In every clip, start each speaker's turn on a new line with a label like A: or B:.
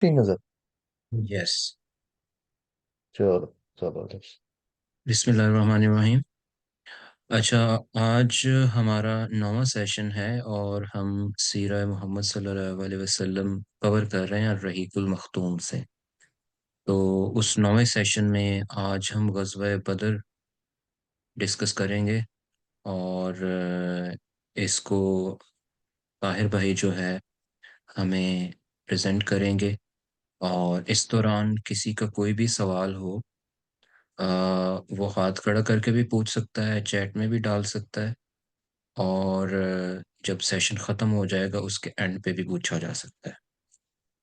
A: तीन नजर।
B: यस।
A: चलो, जबरदस्त।
B: बिस्मिल्लाहिर्रहमानिर्रहीम। अच्छा, आज हमारा 9वां सेशन है और हम सीरा मोहम्मद सल्लल्लाहु अलैहि वसल्लम कवर कर रहे हैं रहीकुल मखतूम से। तो उस 9वें सेशन में आज हम ग़ज़वा बदर डिस्कस करेंगे और इसको ताहिर भाई जो है हमें प्रेजेंट करेंगे। और इस दौरान किसी का कोई भी सवाल हो, आ, वो हाथ खड़ा करके भी पूछ सकता है, चैट में भी डाल सकता है, और जब सेशन ख़त्म हो जाएगा उसके एंड पे भी पूछा जा सकता है।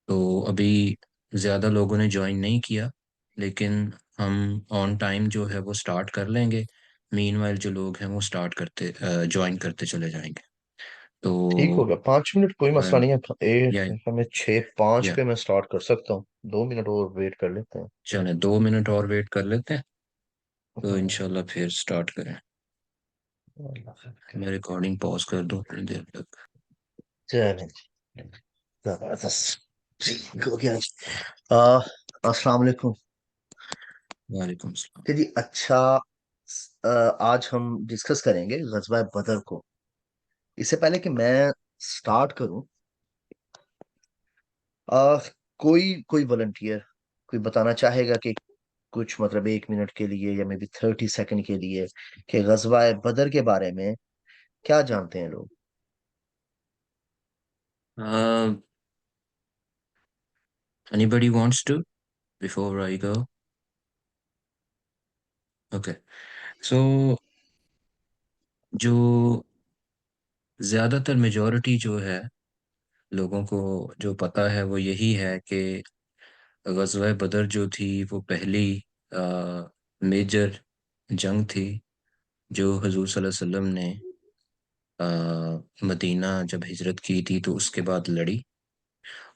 B: तो अभी ज़्यादा लोगों ने ज्वाइन नहीं किया, लेकिन हम ऑन टाइम जो है वो स्टार्ट कर लेंगे। मीनवाइल जो लोग हैं वो स्टार्ट करते ज्वाइन करते चले जाएंगे।
A: ठीक हो
B: तो
A: गया, 5 मिनट कोई
B: अ,
A: मसला नहीं है।
B: या
A: हमें 6:05
B: या
A: पे मैं स्टार्ट कर सकता हूँ। 2 मिनट और वेट कर लेते हैं।
B: चलें, 2 मिनट और वेट कर लेते हैं। तो
A: हाँ।
B: इंशाल्लाह फिर स्टार्ट करें।
A: अल्लाह खैर करे।
B: मैं रिकॉर्डिंग पॉज कर दूँ थोड़ी देर तक।
A: चलें जी, जबरदस्त। ठीक हो गया। आ, अस्सलाम वालेकुम।
B: वालेकुम सलाम।
A: जी, अच्छा। आज हम डिस्कस करेंगे गजवा बदर को। इससे पहले कि मैं स्टार्ट करूं, आ, कोई कोई वॉलंटियर कोई बताना चाहेगा कि कुछ मतलब 1 मिनट के लिए या मे बी 30 सेकंड के लिए कि गजवा बदर के बारे में क्या जानते हैं लोग।
B: Anybody wants to before I go? Okay. So जो ज़्यादातर मेजॉरिटी जो है लोगों को जो पता है वो यही है कि ग़ज़वा बदर जो थी वो पहली मेजर जंग थी जो हुज़ूर सल्लल्लाहु अलैहि वसल्लम ने मदीना जब हिजरत की थी तो उसके बाद लड़ी।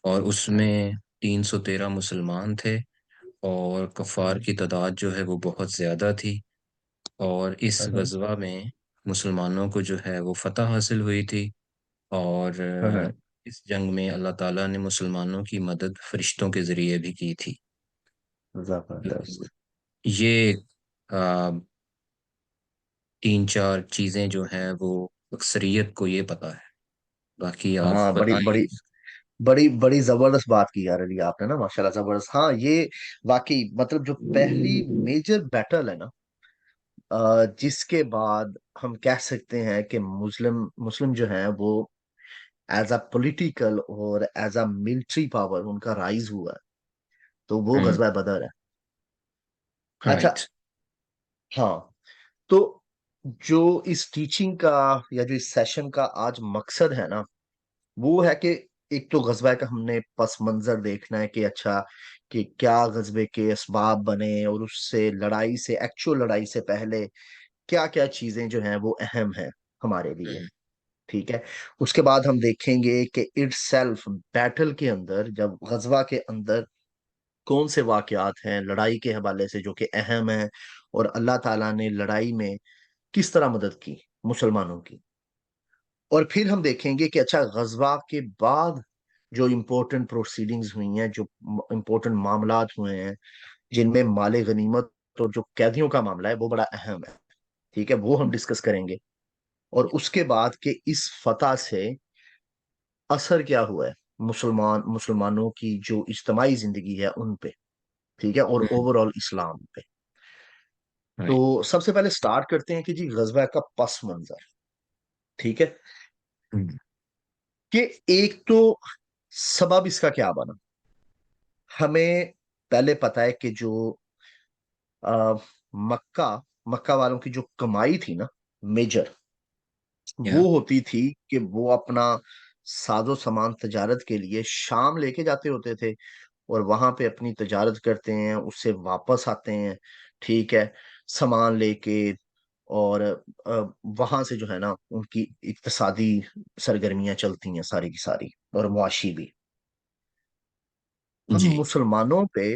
B: और उसमें 313 मुसलमान थे और कफ़ार की तादाद जो है वो बहुत ज़्यादा थी। और इस
A: हाँ,
B: गज़वा में मुसलमानों को जो है वो फतह हासिल हुई थी। और
A: हाँ,
B: इस जंग में अल्लाह ताला ने मुसलमानों की मदद फरिश्तों के ज़रिए भी की थी। तो
A: जबरदस्त।
B: ये आ, तीन चार चीज़ें जो हैं वो अक्सरियत को ये पता है। बाकी आप
A: हाँ, बड़ी
B: बताइए।
A: बड़ी बड़ी बड़ी जबरदस्त बात की यार अली आपने ना, माशाल्लाह जबरदस्त। हाँ, ये वाकई मतलब जो पहली मेजर बैटल है ना, जिसके बाद हम कह सकते हैं कि मुस्लिम मुस्लिम जो है वो एज अ पॉलिटिकल और एज अ मिलिट्री पावर उनका राइज हुआ है, तो वो
B: हम्म।
A: गजवा बदर है। अच्छा।
B: राइट।
A: हाँ। तो जो इस टीचिंग का या जो इस सेशन का आज मकसद है ना, वो है कि एक तो गजबे का हमने पस मंजर देखना है कि अच्छा, कि क्या गजबे के असबाब बने और उससे लड़ाई से एक्चुअल लड़ाई से पहले क्या क्या चीजें जो हैं वो अहम है हमारे लिए।
B: हम्म।
A: ठीक है। उसके बाद हम देखेंगे कि इट सेल्फ बैटल के अंदर, जब गजवा के अंदर कौन से वाकयात हैं लड़ाई के हवाले से जो कि अहम है, और अल्लाह ताला ने लड़ाई में किस तरह मदद की मुसलमानों की। और फिर हम देखेंगे कि अच्छा, गजवा के बाद जो इम्पोर्टेंट प्रोसीडिंग्स हुई हैं, जो इम्पोर्टेंट मामलात हुए हैं, जिनमें माले गनीमत और जो कैदियों का मामला है वो बड़ा अहम है। ठीक है, वो हम डिस्कस करेंगे। और उसके बाद के इस फतह से असर क्या हुआ है मुसलमानों की जो इज्तमाही जिंदगी है उन पे। ठीक है, और
B: हम्म।
A: ओवरऑल इस्लाम पे।
B: राइट।
A: तो सबसे पहले स्टार्ट करते हैं कि जी गजवा का पस मंजर। ठीक है,
B: हम्म।
A: कि एक तो सबब इसका क्या बना। हमें पहले पता है कि जो आ, मक्का मक्का वालों की जो कमाई थी ना, मेजर,
B: या।
A: वो होती थी कि वो अपना साजो सामान तजारत के लिए शाम लेके जाते होते थे, और वहां पे अपनी तजारत करते हैं, उससे वापस आते हैं। ठीक है, सामान लेके। और वहां से जो है ना उनकी इक्तसादी सरगर्मियां चलती हैं सारी की सारी, और मुआशी भी। अब
B: जी।
A: मुसलमानों पे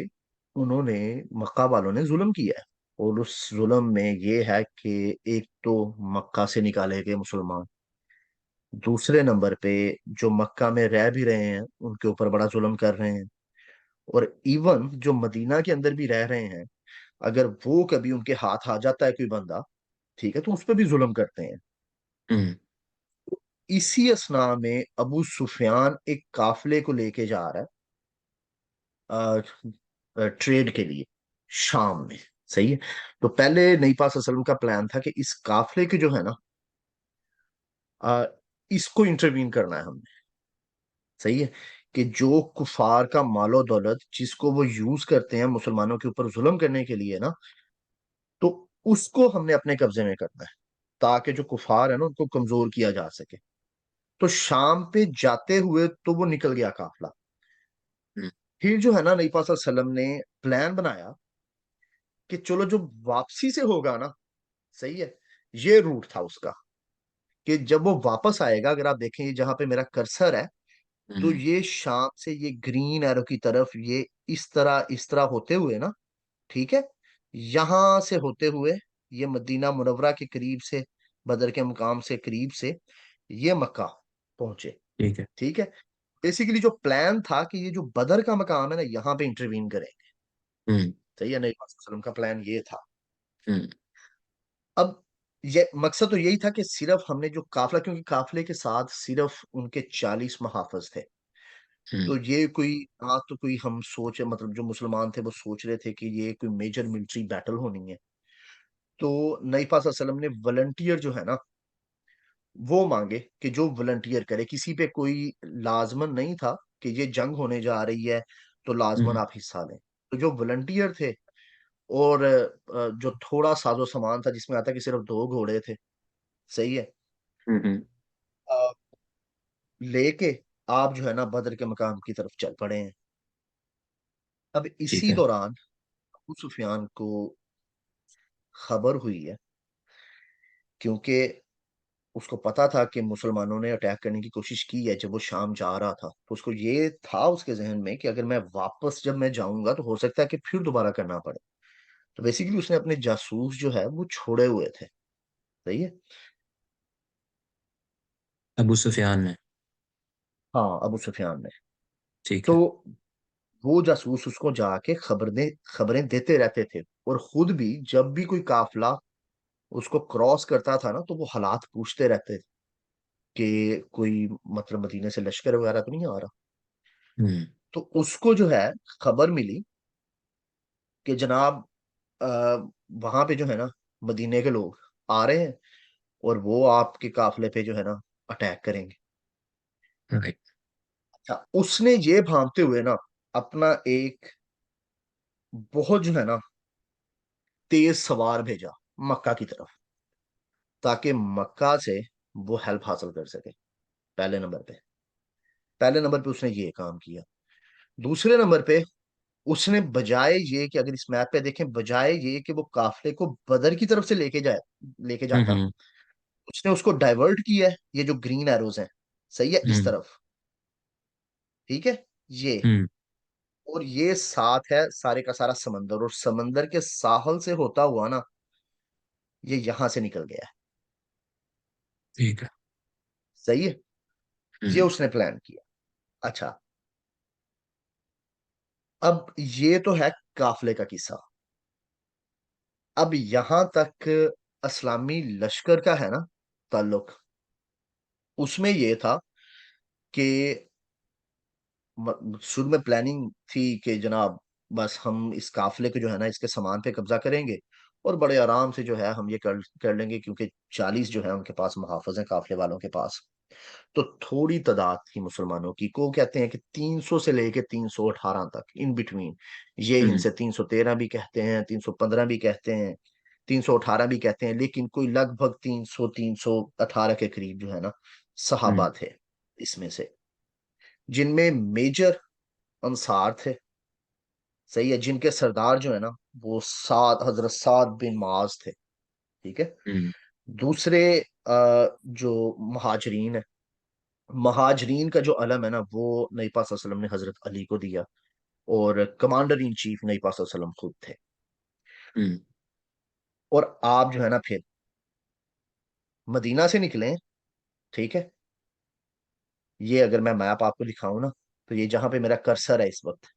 A: उन्होंने, मक्का वालों ने जुल्म किया है। और उस जुल्म में ये है कि एक तो मक्का से निकाले गए मुसलमान, दूसरे नंबर पे जो मक्का में रह भी रहे हैं उनके ऊपर बड़ा जुल्म कर रहे हैं। और इवन जो मदीना के अंदर भी रह रहे हैं, अगर वो कभी उनके हाथ आ जाता है कोई बंदा, ठीक है, तो उस पर भी जुल्म करते हैं।
B: हम्म।
A: इसी असना में अबू सुफियान एक काफिले को लेके जा रहा है ट्रेड के लिए, शाम में। सही है। तो पहले नबी पाक सल्लल्लाहु अलैहि वसल्लम का प्लान था कि इस काफिले के जो है ना, अ, इसको इंटरवीन करना है हमने। सही है। कि जो कुफार का मालो दौलत जिसको वो यूज करते हैं मुसलमानों के ऊपर जुल्म करने के लिए ना, तो उसको हमने अपने कब्जे में करना है, ताकि जो कुफार है ना उनको कमजोर किया जा सके। तो शाम पे जाते हुए तो वो निकल गया काफिला।
B: हम्म।
A: फिर जो है ना, नबी पाक सल्लल्लाहु अलैहि वसल्लम ने प्लान बनाया कि चलो जो वापसी से होगा ना, सही है, ये रूट था उसका, कि जब वो वापस आएगा, अगर आप देखें ये जहां पे मेरा कर्सर है, तो
B: हम्म।
A: ये शाम से ये ग्रीन एरो की तरफ ये इस तरह होते हुए ना, ठीक है, यहां से होते हुए ये मदीना मुनव्वरा के करीब से, बदर के मुकाम से करीब से ये मक्का पहुंचे।
B: ठीक है।
A: ठीक है। बेसिकली जो प्लान था कि ये जो बदर का मकाम है ना, यहाँ पे इंटरवीन करें।
B: हम्म।
A: सही है, नबी पाक सल्लल्लाहु अलैहि वसल्लम का प्लान ये था।
B: हम्म।
A: अब ये मकसद तो यही था कि सिर्फ हमने जो काफिला, क्योंकि काफिले के साथ सिर्फ उनके 40 मुहाफिज थे।
B: हम्म।
A: तो ये कोई ना, तो कोई हम सोच, मतलब जो मुसलमान थे वो सोच रहे थे कि ये कोई मेजर मिलिट्री बैटल होनी है। तो नबी पाक सल्लल्लाहु अलैहि वसल्लम ने वॉलंटियर जो है ना, वो मांगे कि जो वॉलंटियर करे, किसी पे कोई लाजमन नहीं था कि ये जंग होने जा रही है तो लाजमन
B: हम्म।
A: आप हिस्सा लें। तो जो वॉलंटियर थे, और जो थोड़ा साजो सामान था, जिसमें आता कि सिर्फ 2 घोड़े थे। सही है।
B: हम्म।
A: अ, लेके आप जो है ना बदर के मकाम की तरफ चल पड़े हैं। अब
B: ठीक
A: इसी
B: है।
A: दौरान अबू सुफियान को खबर हुई है, क्योंकि उसको पता था कि मुसलमानों ने अटैक करने की कोशिश की है। जब वो शाम जा रहा था तो उसको ये था उसके जहन में कि अगर मैं वापस जब मैं जाऊंगा तो हो सकता है कि फिर दोबारा करना पड़े। तो बेसिकली उसने अपने जासूस जो है वो छोड़े हुए थे। सही है।
B: अबू सुफियान ने।
A: हाँ, अबू सुफियान ने।
B: ठीक
A: तो
B: है।
A: वो जासूस उसको जाके खबरें देते रहते थे, और खुद भी जब भी कोई काफिला उसको क्रॉस करता था ना, तो वो हालात पूछते रहते थे कि कोई, मतलब मदीने से लश्कर वगैरह तो नहीं आ रहा।
B: हम्म।
A: तो उसको जो है खबर मिली कि जनाब, आ, वहां पे जो है ना मदीने के लोग आ रहे हैं, और वो आपके काफिले पे जो है ना अटैक करेंगे।
B: राइट।
A: अच्छा, उसने ये भांपते हुए ना अपना एक बहुत जो है ना तेज सवार भेजा मक्का की तरफ, ताकि मक्का से वो हेल्प हासिल कर सके। पहले नंबर पे पहले नंबर पे उसने ये काम किया। दूसरे नंबर पे उसने, बजाय ये कि, अगर इस मैप पे देखें, बजाय ये कि वो काफिले को बदर की तरफ से लेके जाता,
B: हम्म।
A: उसने उसको डाइवर्ट किया है, ये जो ग्रीन एरोज हैं, सही है, इस
B: हम्म।
A: तरफ। ठीक है। ये,
B: हम्म।
A: और ये साथ है सारे का सारा समंदर, और समंदर के साहल से होता हुआ ना ये यहां से निकल गया है।
B: ठीक है।
A: सही है। ये
B: हम्म।
A: उसने प्लान किया। अच्छा, अब ये तो है काफिले का किस्सा। अब यहां तक इस्लामी लश्कर का है ना ताल्लुक, उसमें ये था कि शुरू में प्लानिंग थी कि जनाब, बस हम इस काफिले को जो है ना इसके सामान पे कब्जा करेंगे, और बड़े आराम से जो है हम ये कर कर लेंगे, क्योंकि 40 जो है उनके पास मुहाफिज हैं काफिले वालों के पास। तो थोड़ी तादाद थी मुसलमानों की, को कहते हैं कि 300 से लेके 318 तक, इन बिटवीन। ये
B: हम्म।
A: इनसे 313 भी कहते हैं, 315 भी कहते हैं, 318 भी कहते हैं, लेकिन कोई लगभग 318 के करीब जो है ना
B: हम्म।
A: सहाबा थे इसमें से, जिनमें मेजर अंसार थे। सही है। जिनके सरदार जो है ना वो हजरत साद बिन माज थे। ठीक है।
B: हम्म।
A: दूसरे जो महाजरीन है, महाजरीन का जो अलम है ना, वो नबी पाक सल्लल्लाहु अलैहि वसल्लम ने हजरत अली को दिया, और कमांडर इन चीफ नबी पाक सल्लल्लाहु अलैहि वसल्लम खुद थे।
B: हम्म।
A: और आप जो है ना फिर मदीना से निकले। ठीक है। ये अगर मैं मैप आपको दिखाऊं ना, तो ये जहां पे मेरा कर्सर है इस वक्त,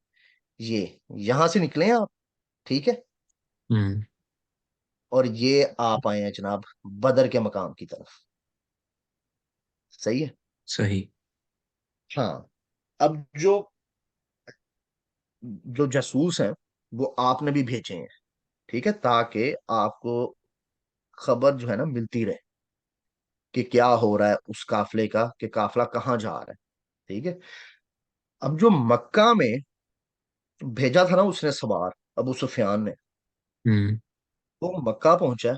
A: ये यहां से निकले आप, ठीक है,
B: हम्म।
A: और ये आप आए हैं जनाब बदर के मकाम की तरफ। सही है।
B: सही।
A: हाँ। अब जो जो जासूस हैं वो आपने भी भेजे हैं, ठीक है, ताकि आपको खबर जो है ना मिलती रहे कि क्या हो रहा है उस काफले का, कि काफला कहाँ जा रहा है। ठीक है। अब जो मक्का में भेजा था ना उसने सवार, अबू सुफियान ने,
B: हम्म।
A: वो मक्का पहुंचा है।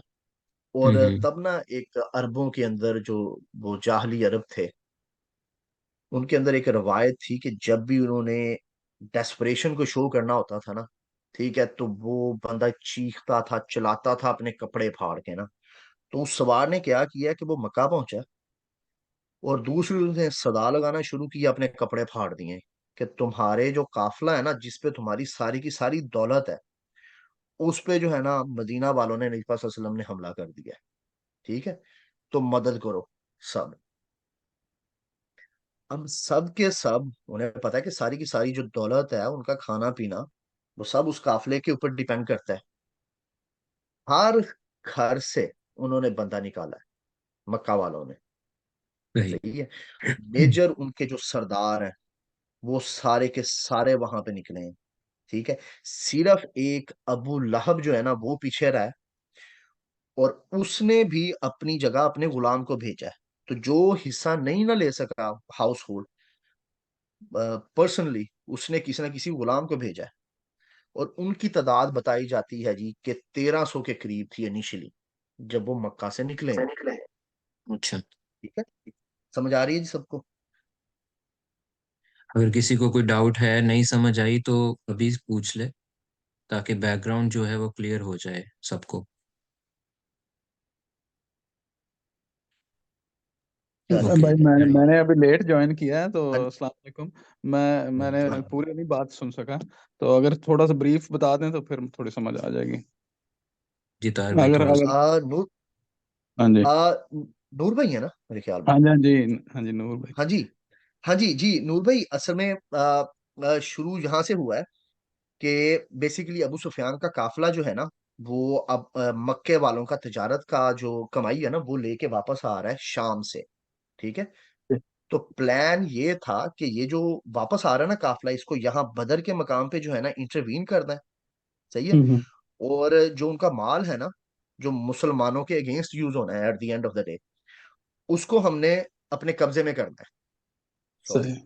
A: और
B: हम्म।
A: तब ना एक अरबों के अंदर जो वो जाहली अरब थे, उनके अंदर एक रवायत थी कि जब भी उन्होंने डेस्परेशन को शो करना होता था ना, ठीक है, तो वो बंदा चीखता था, चिल्लाता था अपने कपड़े फाड़ के ना। तो उस सवार ने क्या किया कि वो मक्का पहुंचा और दूसरी उसने सदा लगाना शुरू किया, अपने कपड़े फाड़ दिए कि तुम्हारे जो काफला है ना, जिसपे तुम्हारी सारी की सारी दौलत है, उस पे जो है ना मदीना वालों ने, नबी पाक सल्लल्लाहु अलैहि वसल्लम ने हमला कर दिया है। ठीक है। तो मदद करो सब। अब सब के सब उन्हें पता है कि सारी की सारी जो दौलत है, उनका खाना पीना, वो सब उस काफले के ऊपर डिपेंड करता है। हर घर से उन्होंने बंदा निकाला है, मक्का वालों ने।
B: सही।
A: सही है। मेजर उनके जो सरदार हैं, वो सारे के सारे वहां पे निकले हैं। ठीक है। सिर्फ एक अबू लहब जो है ना वो पीछे रहा है, और उसने भी अपनी जगह अपने गुलाम को भेजा है। तो जो हिस्सा नहीं ना ले सका हाउस होल्ड, पर्सनली उसने किसी ना किसी गुलाम को भेजा है। और उनकी तादाद बताई जाती है जी कि 1300 के करीब थी इनिशियली, जब वो मक्का से निकले
B: से
A: हैं।
B: निकले। अच्छा।
A: ठीक है। समझ आ रही है जी सबको?
B: अगर किसी को कोई डाउट है, नहीं समझ आई, तो अभी पूछ ले, ताकि बैकग्राउंड जो है वो क्लियर हो जाए सबको। ओके।
C: भाई मैंने
B: राइट।
C: मैंने अभी लेट ज्वाइन किया है, तो
A: हाँ।
C: अस्सलाम वालेकुम। मैंने
A: हाँ।
C: पूरी नहीं बात सुन सका, तो अगर थोड़ा सा ब्रीफ बता दें तो फिर थोड़ी समझ आ जाएगी।
B: जी ताहिर भाई,
C: अगर
B: थोड़ा सा।
C: अगर
A: नूर,
C: हाँ जी।
A: आ, नूर भाई है ना मेरे ख्याल में।
C: हाँ जी, हाँ जी। हाँ जी, नूर भाई।
A: हाँ जी। हाँ जी जी नूर भाई, असल में शुरू यहाँ से हुआ है कि बेसिकली अबू सुफियान का काफिला जो है ना, वो अब मक्के वालों का तिजारत का जो कमाई है ना, वो लेके वापस आ रहा है शाम से। ठीक है। तो प्लान ये था कि ये जो वापस आ रहा है ना काफिला, इसको यहाँ बदर के मकाम पे जो है ना इंटरवीन करना है। सही है।
C: हम्म।
A: और जो उनका माल है ना, जो मुसलमानों के अगेंस्ट यूज होना है at the end of the day, उसको हमने अपने कब्जे में करना है। सॉरी।
C: सही।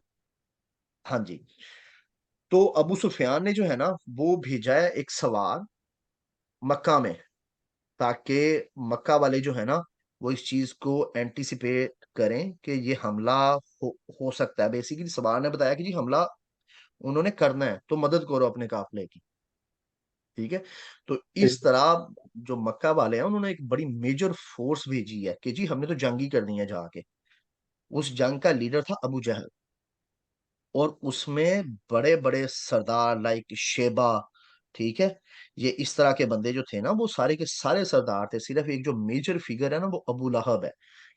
A: हाँ जी। तो अबू सुफियान ने जो है ना वो भेजा है एक सवार मक्का में, ताकि मक्का वाले जो है ना वो इस चीज को एंटिसिपेट करें कि ये हमला हो सकता है। बेसिकली सवार ने बताया कि जी हमला उन्होंने करना है, तो मदद करो अपने काफिले की। ठीक है। तो
C: ठीक।
A: इस तरह जो मक्का वाले हैं उन्होंने एक बड़ी मेजर फोर्स भेजी है कि जी हमने तो जंग ही करनी है जाके। उस जंग का लीडर था अबू जहल, और उसमें बड़े बड़े सरदार लाइक शेबा, ठीक है, ये इस तरह के बंदे जो थे ना, वो सारे के सारे सरदार थे। सिर्फ एक जो मेजर फिगर है ना वो अबू लहब है,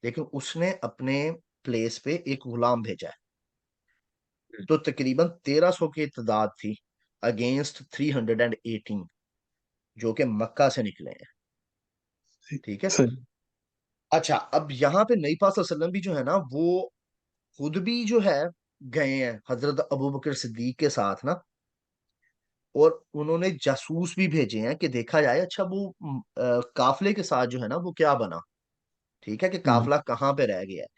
A: लेकिन उसने अपने प्लेस पे एक गुलाम भेजा है। तो तकरीबन 1300 की तादाद थी अगेंस्ट 318 जो कि मक्का से निकले हैं। ठीक है।
C: सही।
A: अच्छा, अब यहाँ पे नबी पाक सल्लल्लाहु अलैहि वसल्लम भी जो है ना वो खुद भी जो है गए हैं हजरत अबू बकर सिद्दीक के साथ ना, और उन्होंने जासूस भी भेजे हैं कि देखा जाए अच्छा वो काफले के साथ जो है ना वो क्या बना। ठीक है, कि
C: हम्म।
A: काफला कहाँ पे रह गया है।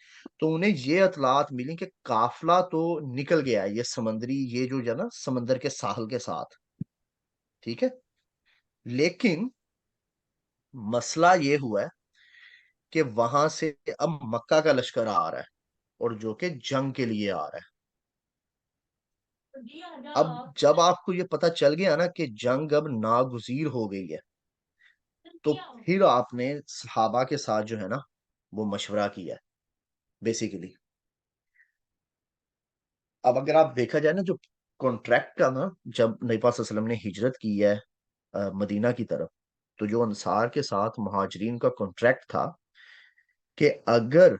A: तो उन्हें ये इतलात मिली कि काफला तो निकल गया है, ये समंदरी, ये जो है ना समंदर के साहल के साथ। ठीक है। लेकिन मसला ये हुआ है कि वहां से अब मक्का का लश्कर आ रहा है, और जो कि जंग के लिए आ रहा है। अब जब आपको ये पता चल गया ना कि जंग अब नागुजीर हो गई है, तो फिर आपने सहाबा के साथ जो है ना वो मशवरा किया है बेसिकली। अब अगर आप देखा जाए ना, जो कॉन्ट्रैक्ट था ना, जब नबी पाक सल्लल्लाहु अलैहि वसल्लम ने हिजरत की है मदीना की तरफ, तो जो अंसार के साथ मुहाजिरीन का कॉन्ट्रैक्ट था कि अगर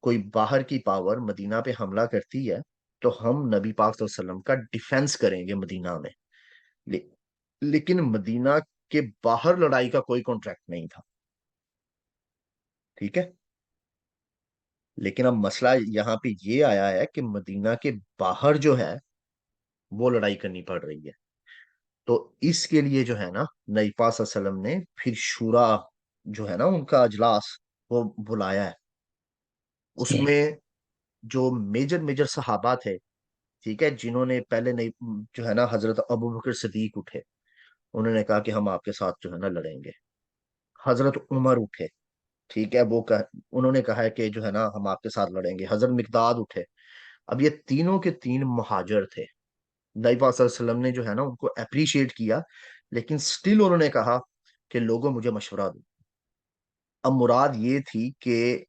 A: कोई बाहर की पावर मदीना पे हमला करती है, तो हम नबी पाक सल्लल्लाहु अलैहि वसल्लम का डिफेंस करेंगे मदीना में। ले, लेकिन मदीना के बाहर लड़ाई का कोई कॉन्ट्रैक्ट नहीं था। ठीक है। लेकिन अब मसला यहाँ पे ये आया है कि मदीना के बाहर जो है वो लड़ाई करनी पड़ रही है। तो इसके लिए जो है ना, नबी पाक सल्लल्लाहु अलैहि वसल्लम ने फिर शूरा जो है ना उनका अजलास वो बुलाया है।
C: जी।
A: उसमें जो मेजर मेजर सहाबा थे, ठीक है, जिन्होंने पहले नहीं, जो है ना हजरत अबू बकर सिद्दीक उठे, उन्होंने कहा कि हम आपके साथ जो है ना लड़ेंगे। हजरत उमर उठे, ठीक है, उन्होंने कहा है कि जो है ना हम आपके साथ लड़ेंगे। हजरत मिकदाद उठे। अब ये तीनों के तीन मुहाजिर थे। नबी पाक सल्लल्लाहु अलैहि वसल्लम ने जो है ना उनको अप्रिशिएट किया, लेकिन स्टिल उन्होंने कहा कि लोगों मुझे मशवरा दो। अब मुराद ये थी कि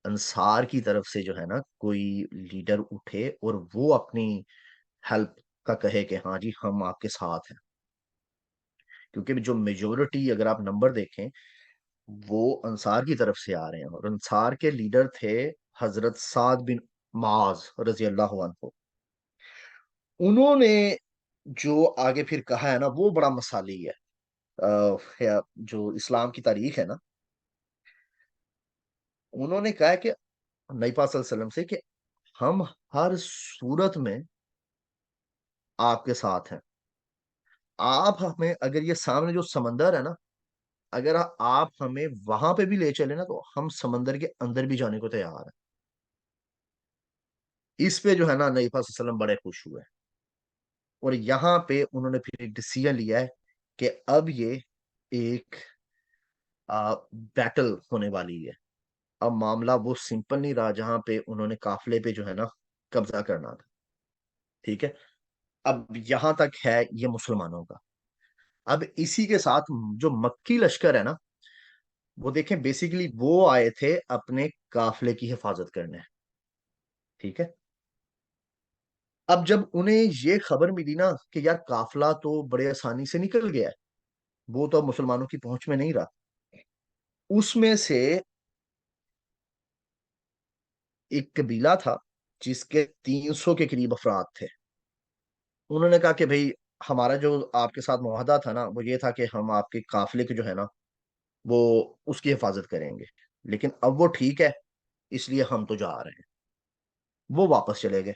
A: अंसार की तरफ से जो है ना कोई लीडर उठे और वो अपनी हेल्प का कहे कि हाँ जी हम आपके साथ हैं। क्योंकि जो मेजोरिटी अगर आप नंबर देखें वो अंसार की तरफ से आ रहे हैं, और अंसार के लीडर थे हजरत साद बिन माज रजी अल्लाह अन्हु। उन्होंने जो आगे फिर कहा है ना वो बड़ा मसाली है। जो इस्लाम की तारीख है ना, उन्होंने कहा है कि नबी पाक सल्लल्लाहु अलैहि वसल्लम से कि हम हर सूरत में आपके साथ हैं। आप हमें अगर ये सामने जो समंदर है ना, अगर आप हमें वहां पे भी ले चले ना, तो हम समंदर के अंदर भी जाने को तैयार हैं। इस पे जो है ना नबी पाक सल्लल्लाहु अलैहि वसल्लम बड़े खुश हुए। और यहाँ पे उन्होंने फिर एक डिसीजन लिया है कि अब ये एक बैटल होने वाली है। अब मामला वो सिंपल नहीं रहा जहां पे उन्होंने काफिले पे जो है ना कब्जा करना था। ठीक है। अब यहां तक है ये मुसलमानों का। अब इसी के साथ जो मक्की लश्कर है ना, वो देखें बेसिकली वो आए थे अपने काफिले की हिफाजत करने। ठीक है। अब जब उन्हें ये खबर मिली ना कि यार काफिला तो बड़े आसानी से निकल गया है, वो तो अब मुसलमानों की पहुंच में नहीं रहा, उसमें से एक कबीला था जिसके 300 के करीब अफराद थे। उन्होंने कहा कि भाई हमारा जो आपके साथ मुआहदा था ना वो ये था कि हम आपके काफिले के जो है ना वो उसकी हिफाजत करेंगे, लेकिन अब वो ठीक है, इसलिए हम तो जा रहे हैं। वो वापस चले गए।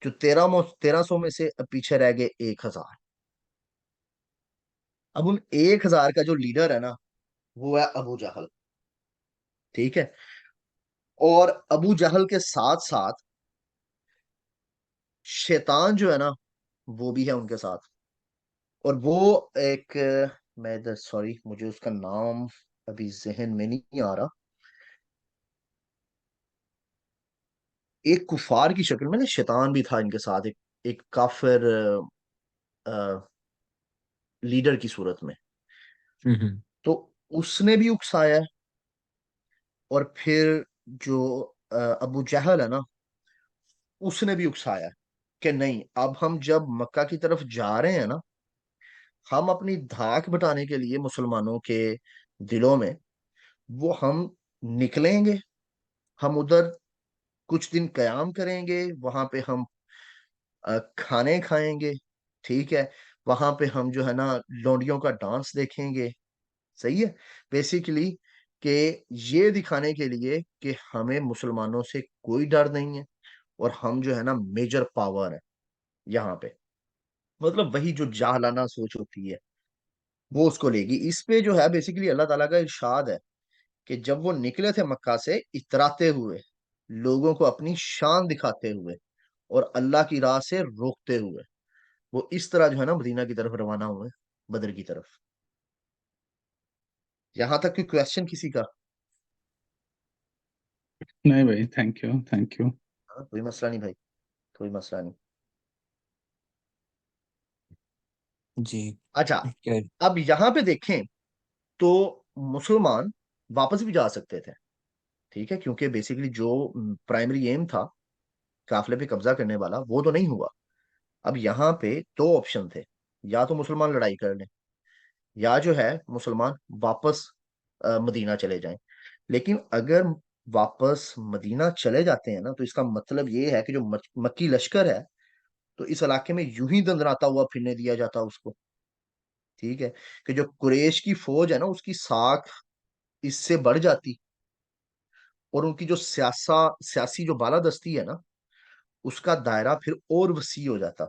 A: जो 1300 में से अब पीछे रह गए 1000। अब उन 1000 का जो लीडर है ना वो है अबू जहल। ठीक है। और अबू जहल के साथ साथ शैतान जो है ना वो भी है उनके साथ। और वो एक, मैं इधर सॉरी मुझे उसका नाम अभी जहन में नहीं आ रहा। एक कुफार की शक्ल में ना शैतान भी था इनके साथ, एक काफिर लीडर की सूरत में।
B: हम्म।
A: तो उसने भी उकसाया है। और फिर जो अबू जहल है ना उसने भी उकसाया है कि नहीं, अब हम जब मक्का की तरफ जा रहे हैं ना, हम अपनी धाक बटाने के लिए मुसलमानों के दिलों में वो हम निकलेंगे। हम उधर कुछ दिन कयाम करेंगे, वहां पे हम खाने खाएंगे। ठीक है। वहां पे हम जो है ना लौंडियों का डांस देखेंगे। सही है। बेसिकली कि ये दिखाने के लिए कि हमें मुसलमानों से कोई डर नहीं है, और हम जो है ना मेजर पावर है यहाँ पे। मतलब वही जो जाहलाना सोच होती है वो उसको लेगी। इस पे जो है बेसिकली अल्लाह ताला का इरशाद है कि जब वो निकले थे मक्का से इतराते हुए, लोगों को अपनी शान दिखाते हुए और अल्लाह की राह से रोकते हुए, वो इस तरह जो है ना मदीना की तरफ रवाना हुए, बदर की तरफ। यहां तक कि क्वेश्चन किसी का?
C: नहीं भाई, थैंक यू थैंक यू।
A: हाँ, कोई मसला नहीं भाई, कोई मसला नहीं।
B: जी।
A: अच्छा।
B: क्या?
A: अब यहां पे देखें तो मुसलमान वापस भी जा सकते थे। ठीक है, क्योंकि बेसिकली जो प्राइमरी एम था काफिले पे कब्जा करने वाला वो तो नहीं हुआ। अब यहाँ पे दो ऑप्शन थे, या तो मुसलमान लड़ाई कर लें, या जो है मुसलमान वापस मदीना चले जाएं। लेकिन अगर वापस मदीना चले जाते हैं ना, तो इसका मतलब ये है कि जो मक्की लश्कर है तो इस इलाके में यूं ही दंदनाता हुआ फिरने दिया जाता उसको। ठीक है, कि जो कुरैश की फौज है ना उसकी साख इससे बढ़ जाती, और उनकी जो सियासी जो बालादस्ती है ना उसका दायरा फिर और वसी हो जाता।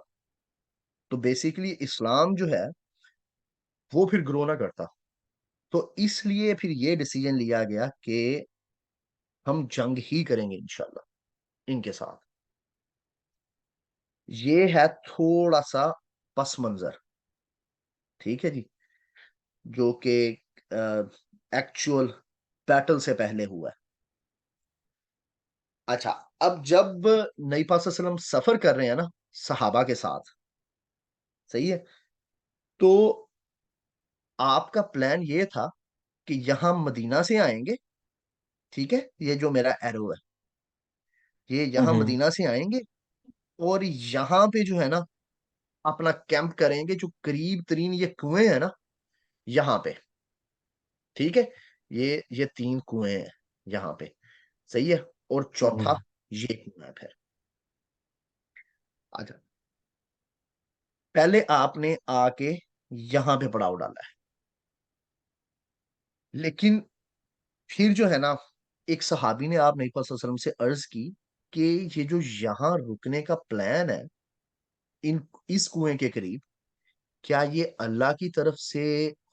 A: तो बेसिकली इस्लाम जो है वो फिर ग्रो ना करता। तो इसलिए फिर ये डिसीजन लिया गया कि हम जंग ही करेंगे इंशाल्लाह इनके साथ। ये है थोड़ा सा पस मंजर, ठीक है जी, जो कि एक्चुअल बैटल से पहले हुआ है। अच्छा, अब जब नबी पाक सल्लल्लाहु अलैहि वसल्लम सफर कर रहे हैं ना सहाबा के साथ, सही है, तो आपका प्लान ये था कि यहां मदीना से आएंगे, ठीक है, ये जो मेरा एरो है ये यहाँ
B: हम्म
A: मदीना से आएंगे, और यहाँ पे जो है ना अपना कैंप करेंगे जो करीब तरीन ये कुएं है ना यहाँ पे, ठीक है, ये 3 कुएं हैं यहाँ पे, सही है, और चौथा
B: हम्म
A: ये कुआं है फिर। अच्छा, पहले आपने आके यहाँ पे पड़ाव डाला है, लेकिन फिर जो है ना एक सहाबी ने आप नबी पाक सल्लल्लाहु अलैहि वसल्लम से अर्ज की कि ये जो यहाँ रुकने का प्लान है इन इस कुएं के करीब, क्या ये अल्लाह की तरफ से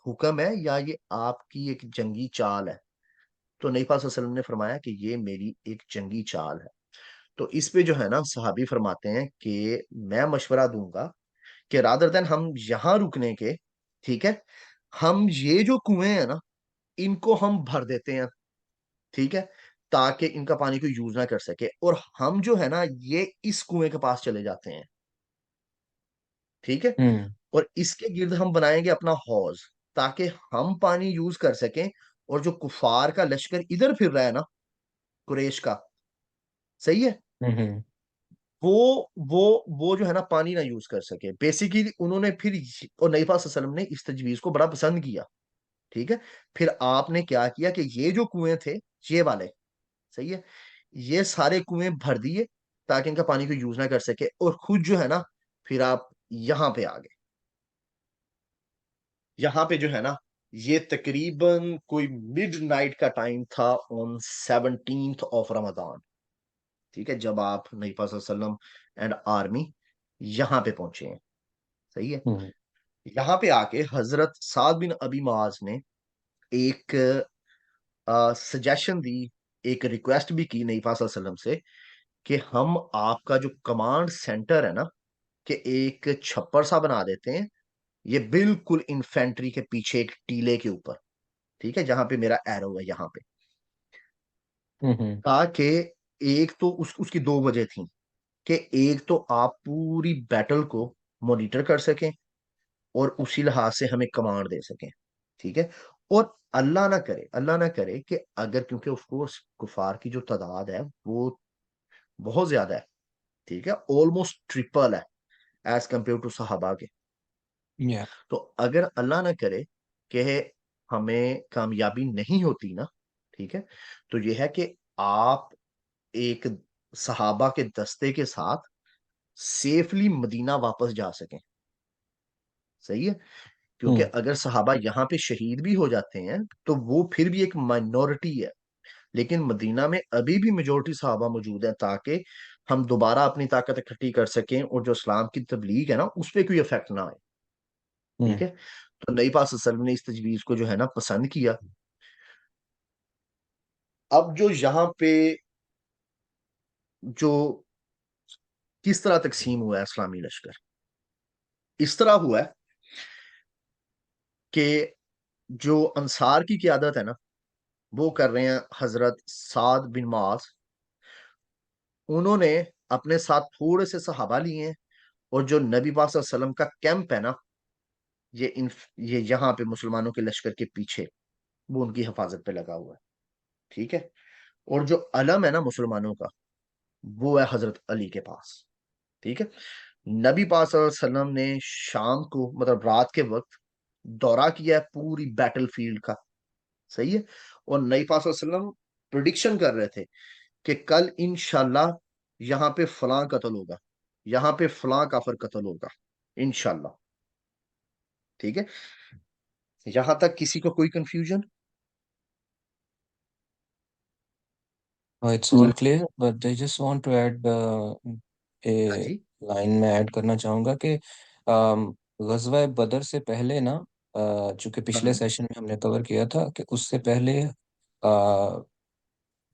A: हुक्म है या ये आपकी एक जंगी चाल है? तो नबी पाक सल्लल्लाहु अलैहि वसल्लम ने फरमाया कि ये मेरी एक जंगी चाल है। तो इस पे जो है ना सहाबी फरमाते हैं कि मैं मशवरा दूंगा कि रादर देन हम यहाँ रुकने के, ठीक है, हम ये जो कुएं हैं ना इनको हम भर देते हैं, ठीक है, ताकि इनका पानी को यूज ना कर सके, और हम जो है ना ये इस कुएं के पास चले जाते हैं, ठीक है,
B: हम्म
A: और इसके गिर्द हम बनाएंगे अपना हौज, ताकि हम पानी यूज कर सकें, और जो कुफार का लश्कर इधर फिर रहा है ना कुरैश का, सही है,
B: हम्म
A: वो वो जो है ना पानी ना यूज कर सके बेसिकली उन्होंने फिर, और नबी पाक सल्लल्लाहु अलैहि वसल्लम ने इस तजवीज को बड़ा पसंद किया, ठीक है। फिर आपने क्या किया कि ये जो कुएं थे ये वाले, सही है, ये सारे कुएं भर दिए ताकि इनका पानी को यूज ना कर सके, और खुद जो है ना फिर आप यहाँ पे आ गए। यहाँ पे जो है ना ये तकरीबन कोई मिडनाइट का टाइम था ऑन 17th of Ramadan, ठीक है, जब आप नबी पाक सल्लल्लाहु अलैहि वसल्लम एंड आर्मी यहाँ पे पहुंचे हैं, सही है।
B: हम्म
A: यहाँ पे आके हजरत साद बिन अबी माज ने एक सजेशन दी, एक रिक्वेस्ट भी की नबी पाक सल्लल्लाहु अलैहि वसल्लम से कि हम आपका जो कमांड सेंटर है ना कि एक छप्पर सा बना देते हैं, ये बिल्कुल इन्फेंट्री के पीछे एक टीले के ऊपर, ठीक है, जहां पे मेरा एरो है यहाँ पे,
B: हम्म
A: ताकि एक तो उसकी 2 वजह थी कि एक तो आप पूरी बैटल को मॉनिटर कर सकें और उसी लिहाज से हमें कमांड दे सकें, ठीक है, और अल्लाह ना करे कि अगर, क्योंकि उसको कुफार की जो तादाद है वो बहुत ज्यादा है, ठीक है, ऑलमोस्ट ट्रिपल है एज कंपेयर टू सहाबा के।
B: या
A: तो अगर अल्लाह ना करे कि हमें कामयाबी नहीं होती ना, ठीक है, तो यह है कि आप एक सहाबा के दस्ते के साथ सेफली मदीना वापस जा सकें, सही है, क्योंकि
B: हम्म
A: अगर सहाबा यहाँ पे शहीद भी हो जाते हैं तो वो फिर भी एक माइनॉरिटी है, लेकिन मदीना में अभी भी मेजोरिटी सहाबा मौजूद है, ताकि हम दोबारा अपनी ताकत इकट्ठी कर सकें और जो इस्लाम की तबलीग है ना उस पर कोई इफेक्ट ना आए, ठीक
B: हम्म
A: है। तो नबी पाक सल्लल्लाहु अलैहि वसल्लम ने इस तजवीज को जो है ना पसंद किया। अब जो यहाँ पे जो किस तरह तकसीम हुआ है इस्लामी लश्कर, इस तरह हुआ है कि जो अंसार की क़यादत है ना वो कर रहे हैं हजरत साद बिन मास, उन्होंने अपने साथ थोड़े से सहाबा लिए हैं, और जो नबी पाक सल्लल्लाहु अलैहि वसल्लम का कैंप है ना ये यहाँ पे मुसलमानों के लश्कर के पीछे वो उनकी हिफाजत पे लगा हुआ है, ठीक है, और जो अलम है ना मुसलमानों का वो है हजरत अली के पास, ठीक है। नबी पाक सल्लल्लाहु अलैहि वसल्लम ने शाम को मतलब रात के वक्त दौरा किया है पूरी बैटलफील्ड का, सही है, और नबी पाक सल्लल्लाहु अलैहि वसल्लम प्रिडिक्शन कर रहे थे कि कल इंशाल्लाह यहाँ पे फलां कत्ल होगा, यहाँ पे फलां काफर कत्ल होगा, इंशाल्लाह। ठीक है, यहां तक किसी को कोई confusion?
B: It's all clear, but I just want to add
A: हाँ
B: ए
A: जी।
B: लाइन में ऐड करना चाहूंगा कि गजवा बदर से पहले ना, चूंकि
A: हाँ
B: पिछले
A: हाँ।
B: सेशन में हमने कवर किया था कि उससे पहले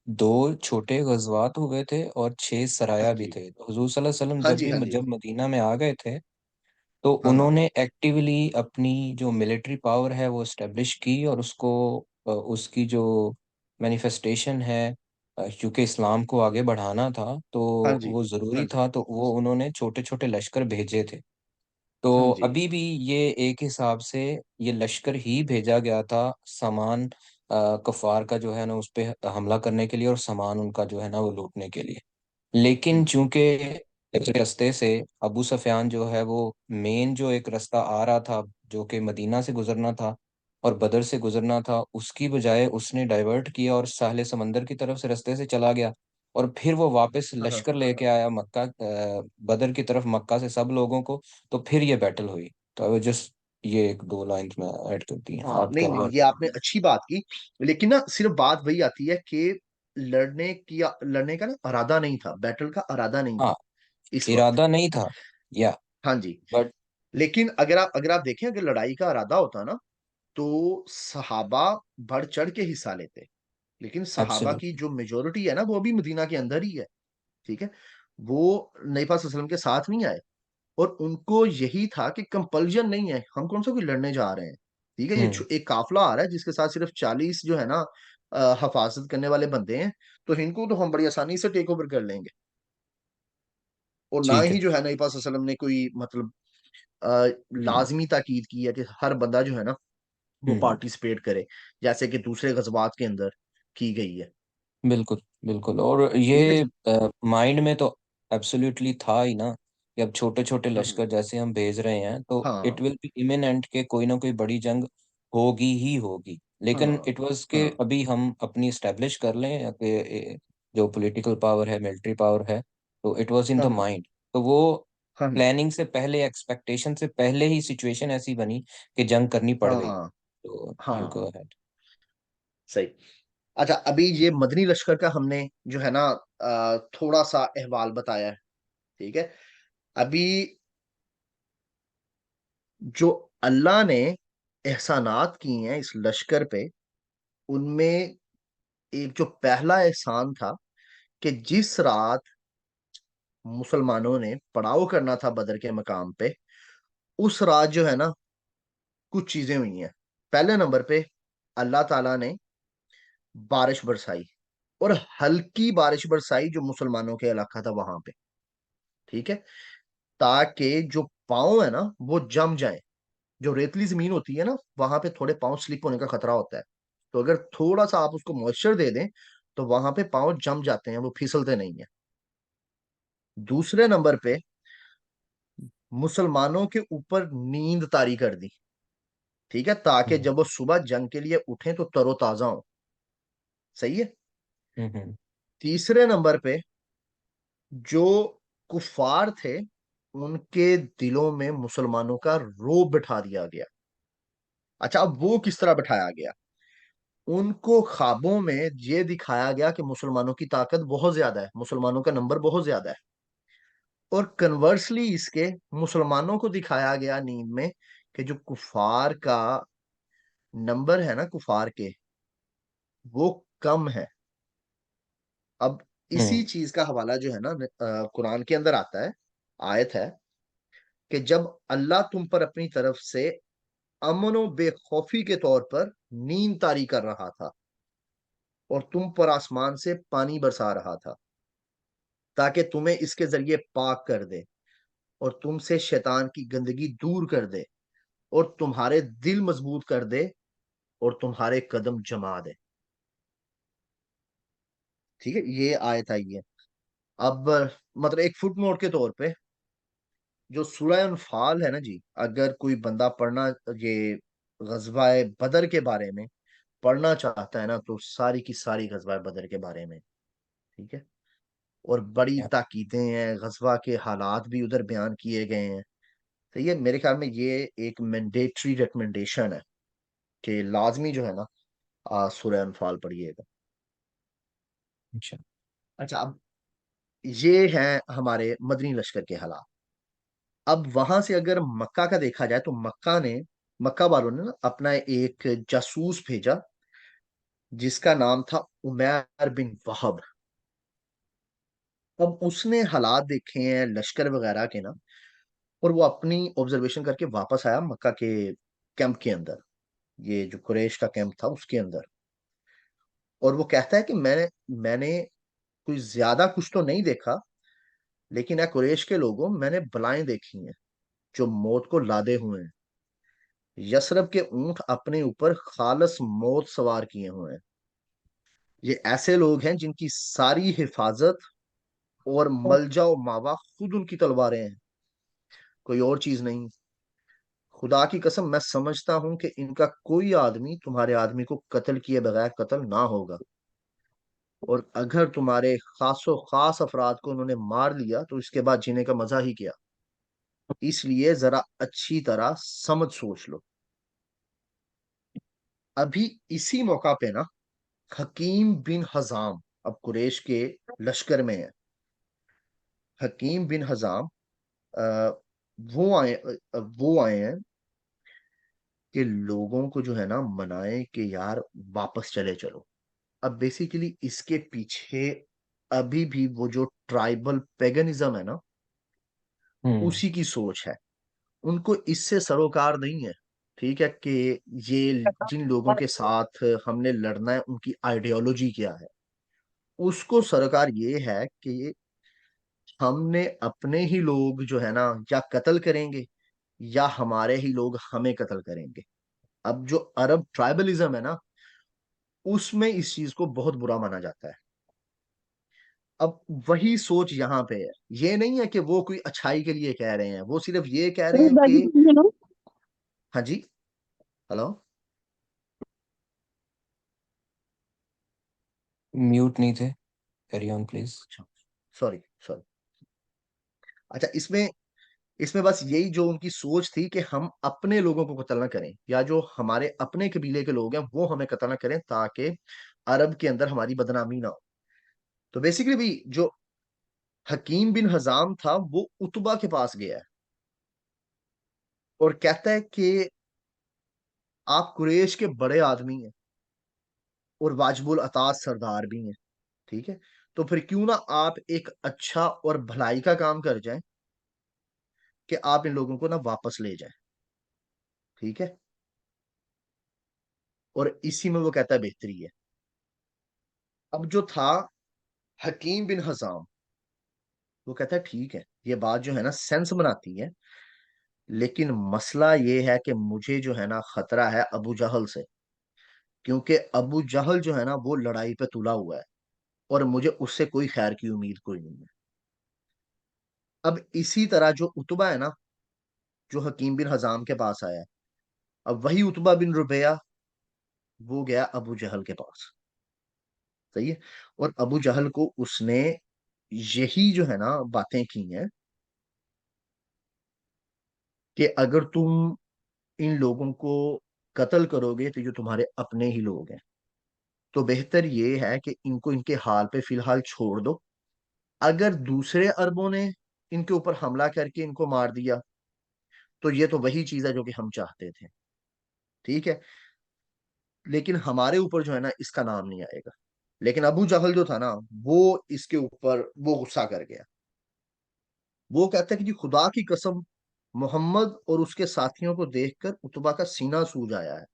B: दो छोटे गजवात हुए थे और 6 सराया
A: हाँ
B: भी
A: जी।
B: थे। तो हुजूर सल्लल्लाहु अलैहि वसल्लम
A: हाँ
B: जब
A: जी। हाँ
B: भी
A: जी।
B: जब मदीना में आ गए थे, तो
A: हाँ हाँ।
B: उन्होंने एक्टिवली अपनी जो मिलिट्री पावर है वो स्टेब्लिश की, और उसको उसकी जो मैनिफेस्टेशन है, क्योंकि इस्लाम को आगे बढ़ाना था तो
A: हाँ जी।
B: वो
A: हाँ
B: ज़रूरी
A: जी।
B: था, तो वो उन्होंने छोटे छोटे लश्कर भेजे थे। तो
A: हाँ जी।
B: अभी भी ये एक हिसाब से ये लश्कर ही भेजा गया था सामान, कफार का जो है ना उस पे हमला करने के लिए, और सामान उनका जो है ना वो लूटने के लिए। लेकिन
A: हम्म।
B: चूंकि एक रास्ते से अबू सफयान जो है वो मेन जो एक रास्ता आ रहा था, जो कि मदीना से गुजरना था और बदर से गुजरना था, उसकी बजाय उसने डाइवर्ट किया और साहले समंदर की तरफ से रास्ते से चला गया। और फिर वो वापस
A: हाँ हाँ।
B: लश्कर लेके आया मक्का, बदर की तरफ, मक्का से सब लोगों को। तो फिर ये बैटल हुई। तो आई जस्ट ये एक दो लाइंस में ऐड करती हैं,
A: हाँ,
B: आप
A: नहीं
B: क्या
A: नहीं,
B: बात
A: ये आपने
B: करेंगे?
A: अच्छी बात की। लेकिन ना सिर्फ बात वही आती है कि लड़ने का ना इरादा नहीं था, बैटल का इरादा नहीं
B: हाँ,
A: था इस वक्त।
B: इरादा नहीं था, या
A: हाँ जी।
B: बट
A: लेकिन अगर आप देखें, अगर लड़ाई का इरादा होता ना, तो सहाबा बढ़ चढ़ के हिस्सा लेते। लेकिन सहाबा की
B: एब्सोल्युटली।
A: जो मेजोरिटी है ना, वो अभी मदीना के अंदर ही है। ठीक है, वो नबी पाक सल्लल्लाहु अलैहि वसल्लम के साथ नहीं आए। और उनको यही था कि कंपल्जन नहीं है, हम कौन सा कोई लड़ने जा रहे हैं। ठीक है,
B: हम्म।
A: एक काफिला आ रहा है जिसके साथ सिर्फ 40 जो है ना हफाजत करने वाले बंदे हैं। तो इनको तो हम बड़ी आसानी से टेक ओवर कर लेंगे। और ना
B: ठीक
A: ही
B: है।
A: जो है नबी पाक सल्लल्लाहु अलैहि वसल्लम ने कोई मतलब
B: हम्म।
A: लाजमी ताकीद की है कि हर बंदा जो है ना वो
B: हम्म।
A: पार्टिसिपेट करे, जैसे कि दूसरे गजबात के अंदर की गई है।
B: बिल्कुल बिल्कुल। और
A: ठीक है
B: ये
A: जी।
B: माइंड में तो एब्सोल्युटली था ही ना, कि अब छोटे छोटे
A: हम्म।
B: लश्कर जैसे हम भेज रहे हैं तो इट
A: हाँ
B: विल बी इमिनेंट के कोई ना कोई बड़ी जंग होगी ही होगी। लेकिन
A: हाँ
B: इट वाज के
A: हाँ
B: अभी हम अपनी स्टैब्लिश कर लें, या कि जो पॉलिटिकल पावर है, मिलिट्री पावर है, तो इट वाज इन द
A: हाँ हाँ
B: माइंड। तो वो
A: हाँ हाँ
B: प्लानिंग से पहले, एक्सपेक्टेशन से पहले ही सिचुएशन ऐसी बनी कि जंग करनी पड़ गई।
A: हाँ
B: तो यू
A: हाँ।
B: Go ahead.
A: सही। अच्छा, अभी ये मदनी लश्कर का हमने जो है ना थोड़ा सा अहवाल बताया है। ठीक है, अभी जो अल्लाह ने एहसानात किए हैं इस लश्कर पे, उनमें एक जो पहला एहसान था कि जिस रात मुसलमानों ने पड़ाव करना था बदर के मकाम पे, उस रात जो है ना कुछ चीजें हुई हैं। पहले नंबर पे अल्लाह ताला ने बारिश बरसाई, और हल्की बारिश बरसाई जो मुसलमानों के इलाका था वहां पे। ठीक है, ताकि जो पाँव है ना वो जम जाए। जो रेतली जमीन होती है ना, वहां पे थोड़े पाँव स्लिप होने का खतरा होता है। तो अगर थोड़ा सा आप उसको मॉइस्चर दे दें, तो वहां पे पाँव जम जाते हैं, वो फिसलते नहीं है। दूसरे नंबर पे मुसलमानों के ऊपर नींद तारी कर दी। ठीक है, ताकि
B: हम्म।
A: जब वो सुबह जंग के लिए उठें तो तरोताजा हो। सही है।
B: हम्म।
A: तीसरे नंबर पे जो कुफार थे, उनके दिलों में मुसलमानों का रोब बिठा दिया गया। अच्छा, अब वो किस तरह बिठाया गया? उनको ख्वाबों में ये दिखाया गया कि मुसलमानों की ताकत बहुत ज्यादा है, मुसलमानों का नंबर बहुत ज्यादा है। और कन्वर्सली इसके मुसलमानों को दिखाया गया नींद में कि जो कुफार का नंबर है ना, कुफार के, वो कम है। अब इसी
B: हम्म।
A: चीज का हवाला जो है ना कुरान के अंदर आता है। आयत है कि जब अल्लाह तुम पर अपनी तरफ से अमन बेखौफी के तौर पर नींद तारी कर रहा था, और तुम पर आसमान से पानी बरसा रहा था, ताकि तुम्हें इसके जरिए पाक कर दे, और तुमसे शैतान की गंदगी दूर कर दे, और तुम्हारे दिल मजबूत कर दे, और तुम्हारे कदम जमा दे। ठीक है, ये आयत आई है। अब मतलब एक फुट नोट के तौर पे, जो सूरह अनफाल है ना जी, अगर कोई बंदा पढ़ना, ये गजवाए बदर के बारे में पढ़ना चाहता है ना, तो सारी की सारी गजवाए बदर के बारे में। ठीक है, और बड़ी
B: या,
A: ताकीदें हैं, गजवा के हालात भी उधर बयान किए गए हैं। तो ये मेरे ख्याल में ये एक मैंडेटरी रिकमेंडेशन है कि लाजमी जो है ना सूरह अनफाल पढ़िएगा।
B: अच्छा।
A: अच्छा, अब ये हैं हमारे मदनी लश्कर के हालात। अब वहां से अगर मक्का का देखा जाए तो मक्का वालों ने ना अपना एक जासूस भेजा जिसका नाम था उमैर बिन वहब। अब उसने हालात देखे हैं लश्कर वगैरह के ना, और वो अपनी ऑब्जर्वेशन करके वापस आया मक्का के कैंप के अंदर, ये जो कुरैश का कैंप था उसके अंदर। और वो कहता है कि मैंने कोई ज्यादा कुछ तो नहीं देखा, लेकिन है कुरैश के लोगों, मैंने बलाएं देखी हैं जो मौत को लादे हुए हैं। यसरब के ऊंट अपने ऊपर खालस मौत सवार किए हुए हैं। ये ऐसे लोग हैं जिनकी सारी हिफाजत और मलजा और मावा खुद उनकी तलवारें हैं, कोई और चीज नहीं। खुदा की कसम, मैं समझता हूं कि इनका कोई आदमी तुम्हारे आदमी को कत्ल किए बगैर कत्ल ना होगा। और अगर तुम्हारे खासो खास अफराद को उन्होंने मार लिया तो इसके बाद जीने का मजा ही क्या। इसलिए जरा अच्छी तरह समझ सोच लो। अभी इसी मौका पे ना हकीम बिन हजाम अब कुरैश के लश्कर में है। हकीम बिन हजाम अ, वो आए हैं कि लोगों को जो है ना मनाए कि यार वापस चले चलो। अब बेसिकली इसके पीछे अभी भी वो जो ट्राइबल पेगनिज्म है ना,
B: हम्म।
A: उसी की सोच है। उनको इससे सरोकार नहीं है, ठीक है, कि ये जिन लोगों के साथ हमने लड़ना है उनकी आइडियोलॉजी क्या है। उसको सरोकार ये है कि हमने अपने ही लोग जो है ना या कत्ल करेंगे या हमारे ही लोग हमें कत्ल करेंगे। अब जो अरब ट्राइबलिज्म है ना, उसमें इस चीज को बहुत बुरा माना जाता है। अब वही सोच यहाँ पे है। ये नहीं है कि वो कोई अच्छाई के लिए कह रहे हैं, वो सिर्फ ये कह रहे हैं कि हाँ जी। हेलो।
B: म्यूट नहीं थे। Carry on please.
A: अच्छा, सॉरी सॉरी। अच्छा, इसमें इसमें बस यही जो उनकी सोच थी कि हम अपने लोगों को कत्ल ना करें, या जो हमारे अपने कबीले के लोग हैं वो हमें कत्ल ना करें, ताकि अरब के अंदर हमारी बदनामी ना हो। तो बेसिकली भी जो हकीम बिन हजाम था वो उतबा के पास गया है और कहता है कि आप कुरैश के बड़े आदमी हैं और वाजिबुल अतात सरदार भी हैं, ठीक है। तो फिर क्यों ना आप एक अच्छा और भलाई का काम कर जाएं कि आप इन लोगों को ना वापस ले जाएं, ठीक है। और इसी में वो कहता है बेहतरी है। अब जो था हकीम बिन हजाम, वो कहता है ठीक है, ये बात जो है ना सेंस बनाती है, लेकिन मसला ये है कि मुझे जो है ना खतरा है अबू जहल से, क्योंकि अबू जहल जो है ना वो लड़ाई पे तुला हुआ है और मुझे उससे कोई खैर की उम्मीद कोई नहीं है। अब इसी तरह जो उतबा है ना, जो हकीम बिन हजाम के पास आया है, अब वही उतबा बिन रुबैया वो गया अबू जहल के पास, सही है। और अबू जहल को उसने यही जो है ना बातें की हैं कि अगर तुम इन लोगों को कत्ल करोगे तो ये तुम्हारे अपने ही लोग हैं, तो बेहतर ये है कि इनको इनके हाल पे फिलहाल छोड़ दो। अगर दूसरे अरबों ने इनके ऊपर हमला करके इनको मार दिया तो ये तो वही चीज है जो कि हम चाहते थे, ठीक है। लेकिन हमारे ऊपर जो है ना इसका नाम नहीं आएगा। लेकिन अबू जहल जो था ना, वो इसके ऊपर वो गुस्सा कर गया। वो कहता है कि जी खुदा की कसम, मोहम्मद और उसके साथियों को देखकर उतबा का सीना सूज आया है।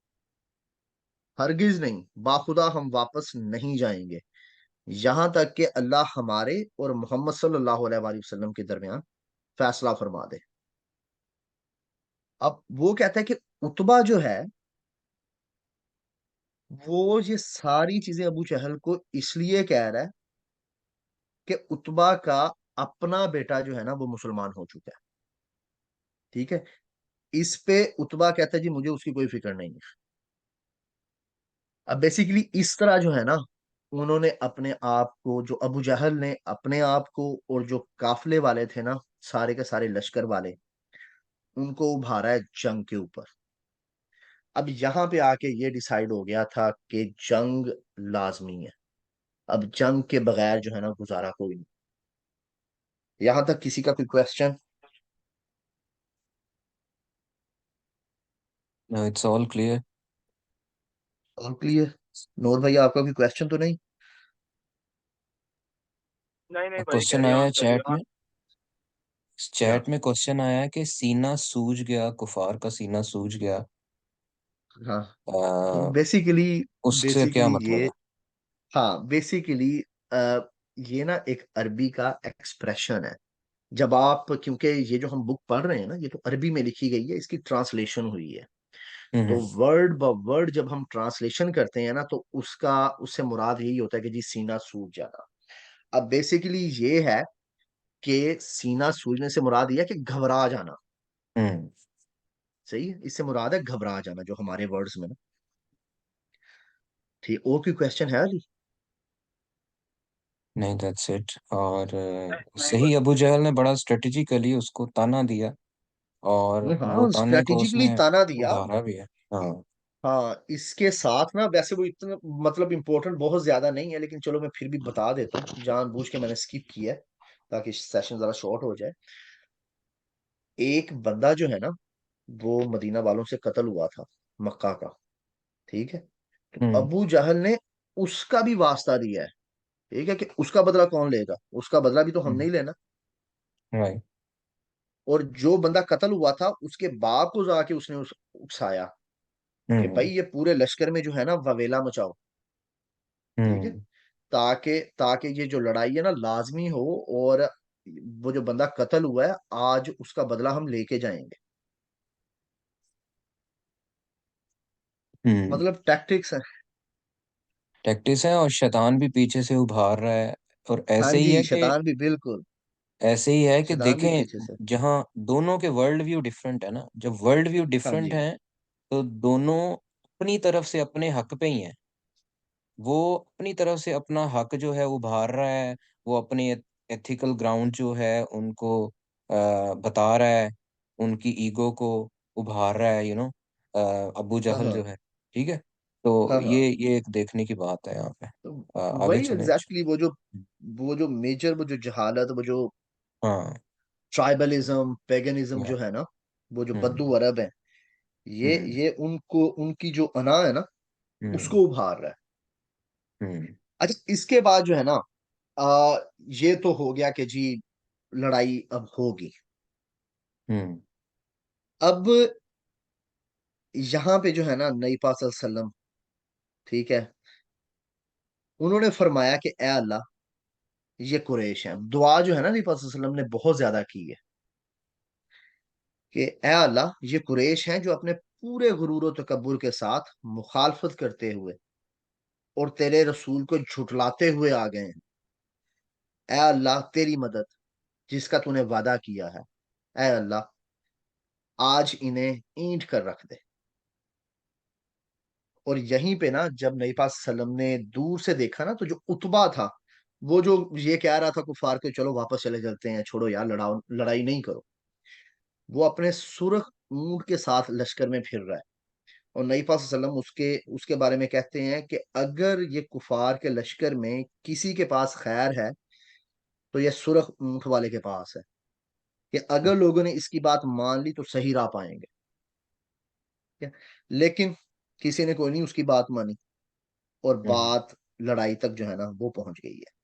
A: हरगिज नहीं, बाखुदा हम वापस नहीं जाएंगे यहां तक कि अल्लाह हमारे और मोहम्मद सल्लल्लाहु अलैहि वसल्लम के दरमियान फैसला फरमा दे। अब वो कहता है कि उतबा जो है वो ये सारी चीजें अबू जहल को इसलिए कह रहा है कि उतबा का अपना बेटा जो है ना वो मुसलमान हो चुका है, ठीक है। इस पे उतबा कहता है जी मुझे उसकी कोई फिक्र नहीं है। अब बेसिकली इस तरह जो है ना उन्होंने अपने आप को, जो अबू जहल ने अपने आप को और जो काफिले वाले थे ना, सारे के सारे लश्कर वाले, उनको उभारा है जंग के ऊपर। अब यहाँ पे आके ये डिसाइड हो गया था कि जंग लाजमी है। अब जंग के बगैर जो है ना गुजारा कोई नहीं। यहाँ तक किसी का कोई क्वेश्चन?
B: It's all clear.
A: और क्लियर? नूर भैया आपका कोई क्वेश्चन तो नहीं?
D: नहीं नहीं भाई,
B: क्वेश्चन
D: कैरी
B: आया
D: ऑन
B: है
D: करिए
B: चैट
D: आप।
B: में।
A: क्या?
B: चैट में क्वेश्चन आया है कि सीना सूज गया, कुफार का सीना सूज गया।
A: हाँ। तो
B: आ,
A: बेसिकली,
B: उससे क्या
A: बेसिकली
B: मतलब
A: ये,
B: है?
A: हाँ बेसिकली ये ना एक अरबी का एक्सप्रेशन है। जब आप, क्योंकि ये जो हम बुक पढ़ रहे हैं ना, ये तो अरबी में लिखी गई है, इसकी ट्रांसलेशन हुई है। तो
B: हम्म।
A: वर्ड ब वर्ड जब हम ट्रांसलेशन करते हैं ना, तो उसका, उससे मुराद यही होता है कि जी सीना सूज जाना। अब बेसिकली ये है कि सीना सूजने से मुराद ये है कि घबरा जाना।
B: हम्म।
A: सही है, इससे मुराद है घबरा जाना, जो हमारे वर्ड्स में ना। ठीक, और कोई क्वेश्चन है अली?
B: नहीं, दैट्स इट। और
D: नहीं
B: सही,
D: बस।
B: अबू जहल ने बड़ा स्ट्रेटेजिकली उसको ताना दिया, और वो
A: हाँ,
B: ताने को
A: स्ट्रेटेजिकली
B: उसने
A: ताना दिया।
B: उभारा भी है। हाँ।
A: हाँ, इसके साथ ना, वैसे वो इतना मतलब इम्पोर्टेंट बहुत ज्यादा नहीं है, लेकिन चलो मैं फिर भी बता देता हूँ, जानबूझ के मैंने स्किप किया है ताकि सेशन जरा शॉर्ट हो जाए। एक बंदा जो है ना, वो मदीना वालों से कत्ल हुआ था, मक्का का। ठीक है। तो
B: हम्म।
A: अबू जहल ने उसका भी वास्ता दिया है। ठीक है, कि उसका बदला कौन लेगा, उसका बदला भी तो हमने ही लेना।
B: राइट।
A: और जो बंदा कत्ल हुआ था, उसके बाप को जाके उसने उकसाया कि भाई
B: हम्म।
A: ये पूरे लश्कर में जो है ना ववेला मचाओ। ठीक है,
B: हम्म।
A: ताकि ताकि ये जो लड़ाई है ना लाजमी हो, और वो जो बंदा कत्ल हुआ है, आज उसका बदला हम लेके जाएंगे।
B: हम्म।
A: मतलब टैक्टिक्स है।
B: टैक्टिस है, और शैतान भी पीछे से उभार रहा है। और
A: हाँ जी, शैतान भी, बिल्कुल।
B: ऐसे ही है कि
A: शैतान भी
B: देखें,
A: पीछे से।
B: जहाँ दोनों के वर्ल्ड व्यू डिफरेंट है ना, जब वर्ल्ड व्यू
A: हाँ
B: डिफरेंट
A: जी।
B: है, तो दोनों अपनी तरफ से अपने हक पे ही हैं। वो अपनी तरफ से अपना हक जो है उभार रहा है, वो अपने एथिकल ग्राउंड जो है उनको बता रहा है, उनकी ईगो को उभार रहा है, अबू
A: हाँ
B: जहल
A: हाँ
B: जो है। ठीक है। तो
A: हाँ हाँ।
B: ये एक देखने की बात है यहाँ पे।
A: तो
B: आगे
A: वही
B: चलें।
A: एग्जैक्टली वो जो मेजर, वो जो जहालत, वो जो
B: हाँ।
A: ट्राइबलिज्म, पेगनिज्म
B: या।
A: जो है ना, वो जो
B: हम्म।
A: बद्दू अरब है,
B: हम्म।
A: ये उनको, उनकी जो अना है ना,
B: हम्म।
A: उसको उभार रहा है।
B: हम्म।
A: अच्छा, इसके बाद जो है ना, ये तो हो गया कि जी लड़ाई अब होगी।
B: हम्म।
A: अब यहाँ पे जो है ना, नबी पाक सल्लल्लाहु अलैहि वसल्लम, ठीक है, उन्होंने फरमाया कि ए अल्लाह, ये कुरैश है। दुआ जो है ना, नबी पाक सल्लल्लाहु अलैहि वसल्लम ने बहुत ज्यादा की है कि ए अल्लाह, ये कुरैश हैं जो अपने पूरे गुरूर और तकब्बुर के साथ मुखालफत करते हुए और तेरे रसूल को झुटलाते हुए आ गए हैं। ए अल्लाह, तेरी मदद जिसका तूने वादा किया है, ए अल्लाह, आज इन्हें ईंट कर रख दे। और यहीं पे ना, जब नबी पाक सल्लम ने दूर से देखा ना, तो जो उतबा था, वो जो ये कह रहा था कुफार के, चलो वापस चले चलते हैं, छोड़ो यार, लड़ाओ, लड़ाई नहीं करो, वो अपने सुर्ख ऊंट के साथ लश्कर में फिर रहा है। और नबी पाक सल्लम उसके उसके बारे में कहते हैं कि अगर ये कुफार के लश्कर में किसी के पास खैर है, तो ये सुर्ख ऊंट वाले के पास है, कि अगर लोगों ने इसकी बात मान ली तो सही राह पाएंगे। ठीक है? लेकिन किसी ने कोई नहीं उसकी बात मानी, और
B: हम्म।
A: बात लड़ाई तक जो है ना वो पहुंच गई है।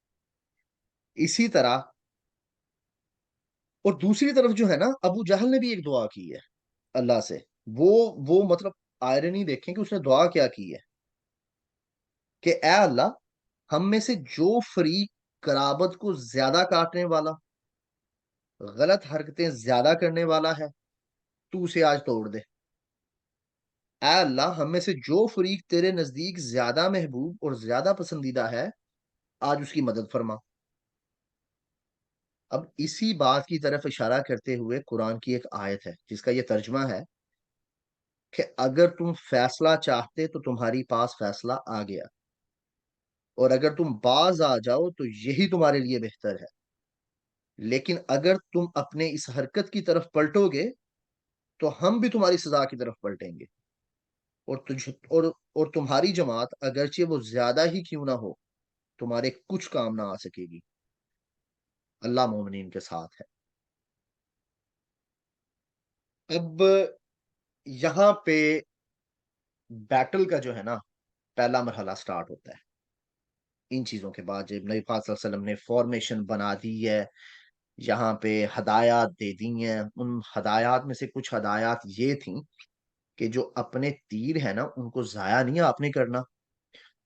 A: इसी तरह, और दूसरी तरफ जो है ना, अबू जहल ने भी एक दुआ की है अल्लाह से। वो वो मतलब आयरनी देखें कि उसने दुआ क्या की है, कि ए अल्लाह, हम में से जो फरीक कराबत को ज्यादा काटने वाला, गलत हरकतें ज्यादा करने वाला है, तू उसे आज तोड़ दे। ए अल्लाह, हम में से जो फरीक तेरे नजदीक ज्यादा महबूब और ज्यादा पसंदीदा है, आज उसकी मदद फरमा। अब इसी बात की तरफ इशारा करते हुए कुरान की एक आयत है, जिसका ये तर्जमा है कि अगर तुम फैसला चाहते तो तुम्हारी पास फैसला आ गया। और अगर तुम बाज आ जाओ तो यही तुम्हारे लिए बेहतर है। लेकिन अगर तुम अपने इस हरकत की तरफ पलटोगे तो हम भी तुम्हारी सजा की तरफ पलटेंगे। और तुझ और तुम्हारी जमात अगरचे वो ज्यादा ही क्यों ना हो, तुम्हारे कुछ काम ना आ सकेगी। अल्लाह मोमिनीन के साथ है। अब यहाँ पे बैटल का जो है ना पहला मरहला स्टार्ट होता है। इन चीजों के बाद जब नबी पाक सल्लल्लाहु अलैहि वसल्लम ने फॉर्मेशन बना दी है, यहाँ पे हदायत दे दी हैं। उन हदायत में से कुछ हदायत ये थी कि जो अपने तीर है ना उनको जाया नहीं आपने करना,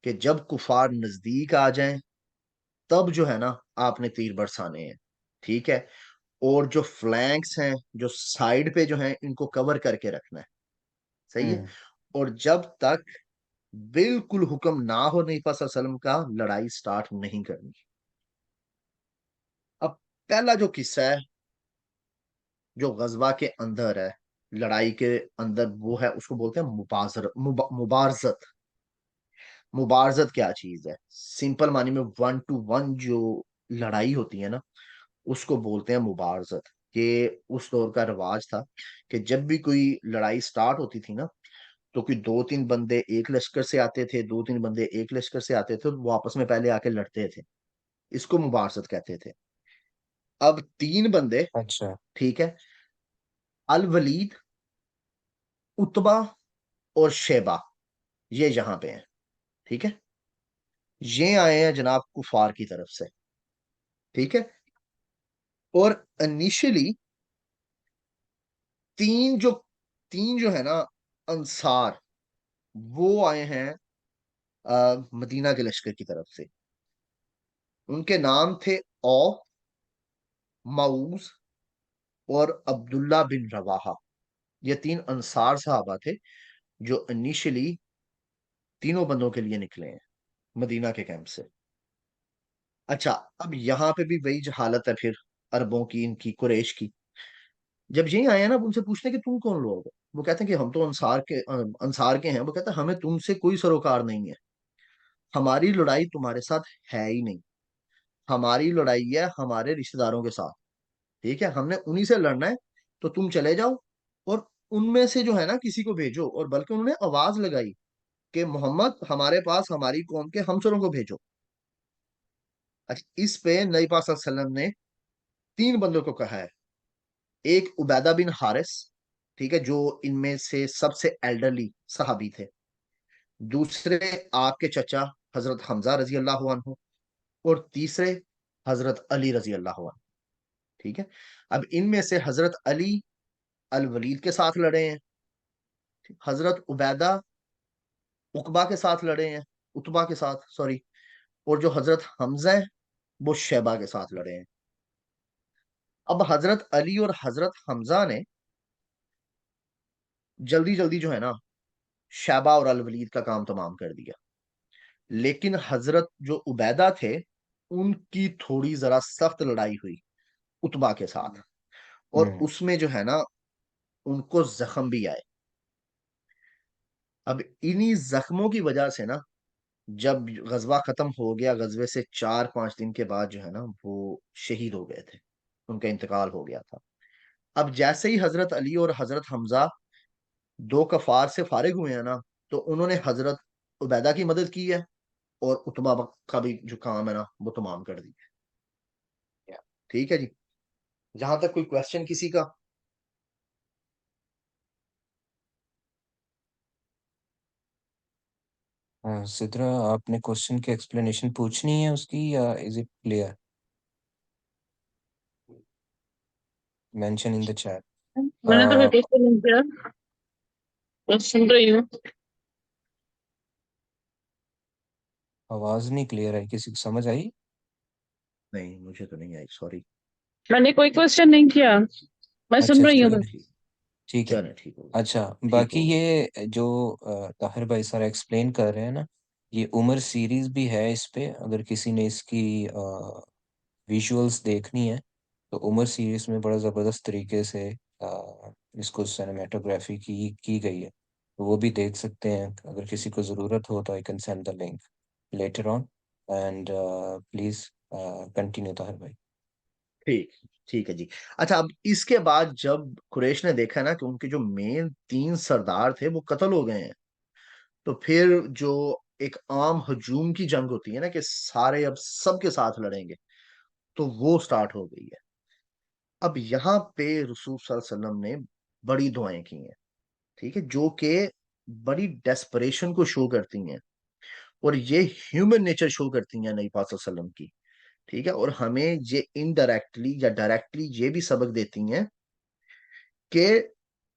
A: कि जब कुफार नजदीक आ जाएं तब जो है ना आपने तीर बरसाने हैं। ठीक है। और जो फ्लैंक्स हैं, जो साइड पे जो हैं, इनको कवर करके रखना है। सही है।
B: हम्म।
A: और जब तक बिल्कुल हुक्म ना हो नबी पाक सल्लल्लाहु अलैहि वसल्लम का, लड़ाई स्टार्ट नहीं करनी। अब पहला जो किस्सा है जो गजवा के अंदर है, लड़ाई के अंदर, वो है, उसको बोलते हैं मुबारजत। मुबारजत क्या चीज है? सिंपल मानी में 1 to 1 जो लड़ाई होती है ना, उसको बोलते हैं मुबारजत। कि उस दौर का रिवाज था कि जब भी कोई लड़ाई स्टार्ट होती थी ना, तो कोई 2-3 बंदे एक लश्कर से आते थे, 2-3 बंदे एक लश्कर से आते थे, वो आपस में पहले आके लड़ते थे। इसको मुबारजत कहते थे। अब 3 बंदे,
B: अच्छा।
A: ठीक है, अल वलीद, उतबा और शेबा, ये यहाँ पे हैं। ठीक है। ये आए हैं जनाब कुफार की तरफ से। ठीक है। और इनिशियली तीन जो तीन जो है ना अंसार, वो आए हैं मदीना के लश्कर की तरफ से। उनके नाम थे औ, मऊज और अब्दुल्ला बिन रवाहा। ये 3 अंसार सहाबा थे जो इनिशियली तीनों बंदों के लिए निकले हैं मदीना के कैंप से। अच्छा, अब यहाँ पे भी वही हालत है फिर अरबों की, इनकी, कुरैश की। जब यही आए हैं ना, अब उनसे पूछते हैं कि तुम कौन लोग हो। वो कहते हैं कि हम तो अंसार के हैं। वो कहते हैं हमें तुमसे कोई सरोकार नहीं है, हमारी लड़ाई तुम्हारे साथ है ही नहीं, हमारी लड़ाई है हमारे रिश्तेदारों के साथ। ठीक है, हमने उन्हीं से लड़ना है। तो तुम चले जाओ और उनमें से जो है ना किसी को भेजो। और बल्कि उन्होंने आवाज लगाई कि मोहम्मद हमारे पास हमारी कौम के हमसरों को भेजो। अच्छा, इस पे नबी पाक सल्लल्लाहु अलैहि वसल्लम ने 3 बंदों को कहा है। एक उबैदा बिन हारिस, ठीक है, जो इनमें से सबसे एल्डरली सहाबी थे। दूसरे आपके चचा हजरत हमजा रजी अल्लाह अन्हु। और तीसरे हजरत अली रजी अल्लाह अन्हु। ठीक है। अब इनमें से हजरत अली अल वलीद के साथ लड़े हैं, हजरत उबैदा उकबा के साथ लड़े हैं, उतबा के साथ, सॉरी। और जो हजरत हमजा है वो शैबा के साथ लड़े हैं। अब हजरत अली और हजरत हमजा ने जल्दी जल्दी जो है ना शैबा और अल वलीद का काम तमाम कर दिया। लेकिन हजरत जो उबैदा थे, उनकी थोड़ी जरा सख्त लड़ाई हुई उतबा के साथ। और
B: हम्म।
A: उसमें जो है ना उनको जख्म भी आए। अब इन्हीं जख्मों की वजह से ना, जब गजवा खत्म हो गया, गजवे से 4-5 दिन के बाद जो है ना वो शहीद हो गए थे, उनका इंतकाल हो गया था। अब जैसे ही हजरत अली और हजरत हमजा दो कफार से फारिग हुए हैं ना, तो उन्होंने हजरत उबैदा की मदद की है और उतबा का भी जो काम है ना वो तमाम कर दिया है। ठीक है जी। जहां तक कोई क्वेश्चन किसी का?
B: सिद्रा, आपने क्वेश्चन की एक्सप्लेनेशन पूछनी है उसकी, या is it clear? Mention in the chat.
D: मैंने तो कोई क्वेश्चन नहीं किया, बस सुन रही हूँ।
B: आवाज नहीं क्लियर है, किसी को समझ आई?
A: नहीं, मुझे तो नहीं आई, सॉरी।
D: मैंने कोई क्वेश्चन नहीं किया, मैं सुन
B: अच्छा,
D: रही हूँ
B: चलो
D: बस।
B: ठीक। ठीक है।
A: चलो ठीक हो गया।
B: अच्छा,
A: ठीक
B: बाकी
A: हो गया।
B: ये जो ताहिर भाई सारा एक्सप्लेन कर रहे हैं ना, ये उमर सीरीज भी है इस पे, अगर किसी ने इसकी विजुअल्स देखनी है तो उमर सीरीज में बड़ा ज़बरदस्त तरीके से इसको सिनेमेटोग्राफी की गई है, तो वो भी देख सकते हैं। अगर किसी को ज़रूरत हो तो I can send the link later on. And please continue Tahir भाई।
A: ठीक ठीक है जी। अच्छा, अब इसके बाद जब कुरैश ने देखा ना कि उनके जो मेन तीन सरदार थे वो कत्ल हो गए हैं, तो फिर जो एक आम हजूम की जंग होती है ना कि सारे अब सबके साथ लड़ेंगे, तो वो स्टार्ट हो गई है। अब यहाँ पे रसूल सल्लल्लाहु अलैहि वसल्लम ने बड़ी दुआएं की हैं, ठीक है, जो कि बड़ी डेस्परेशन को शो करती हैं, और ये ह्यूमन नेचर शो करती हैं नबी पाक सल्लल्लाहु अलैहि वसल्लम की। ठीक है, और हमें ये इनडायरेक्टली या डायरेक्टली ये भी सबक देती हैं कि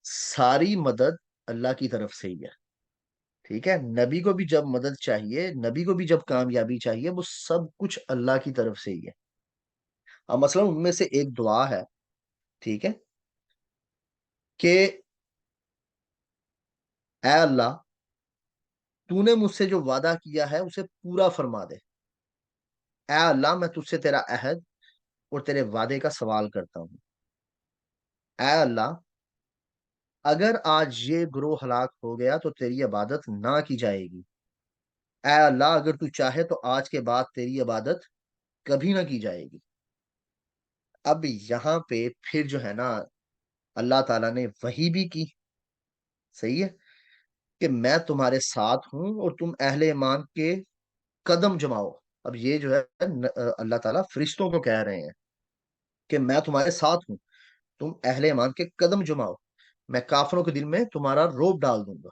A: सारी मदद अल्लाह की तरफ से ही है। ठीक है, नबी को भी जब मदद चाहिए, नबी को भी जब कामयाबी चाहिए, वो सब कुछ अल्लाह की तरफ से ही है। अब मसलन उनमें से एक दुआ है, ठीक है, कि ऐ अल्लाह, तूने मुझसे जो वादा किया है उसे पूरा फरमा दे। ऐ अल्लाह, मैं तुझसे तेरा अहद और तेरे वादे का सवाल करता हूँ। ऐ अल्लाह, अगर आज ये ग्रोह हलाक हो गया तो तेरी इबादत ना की जाएगी। ऐ अल्लाह, अगर तू चाहे तो आज के बाद तेरी इबादत कभी ना की जाएगी। अब यहाँ पे फिर जो है ना, अल्लाह ताला ने वही भी की, सही है, कि मैं तुम्हारे साथ हूं और तुम अहले ईमान के कदम जमाओ। अब ये जो है अल्लाह ताला फरिश्तों को कह रहे हैं कि मैं तुम्हारे साथ हूं, तुम अहले ईमान के कदम जमाओ, मैं काफिरों के दिल में तुम्हारा रोब डाल दूंगा।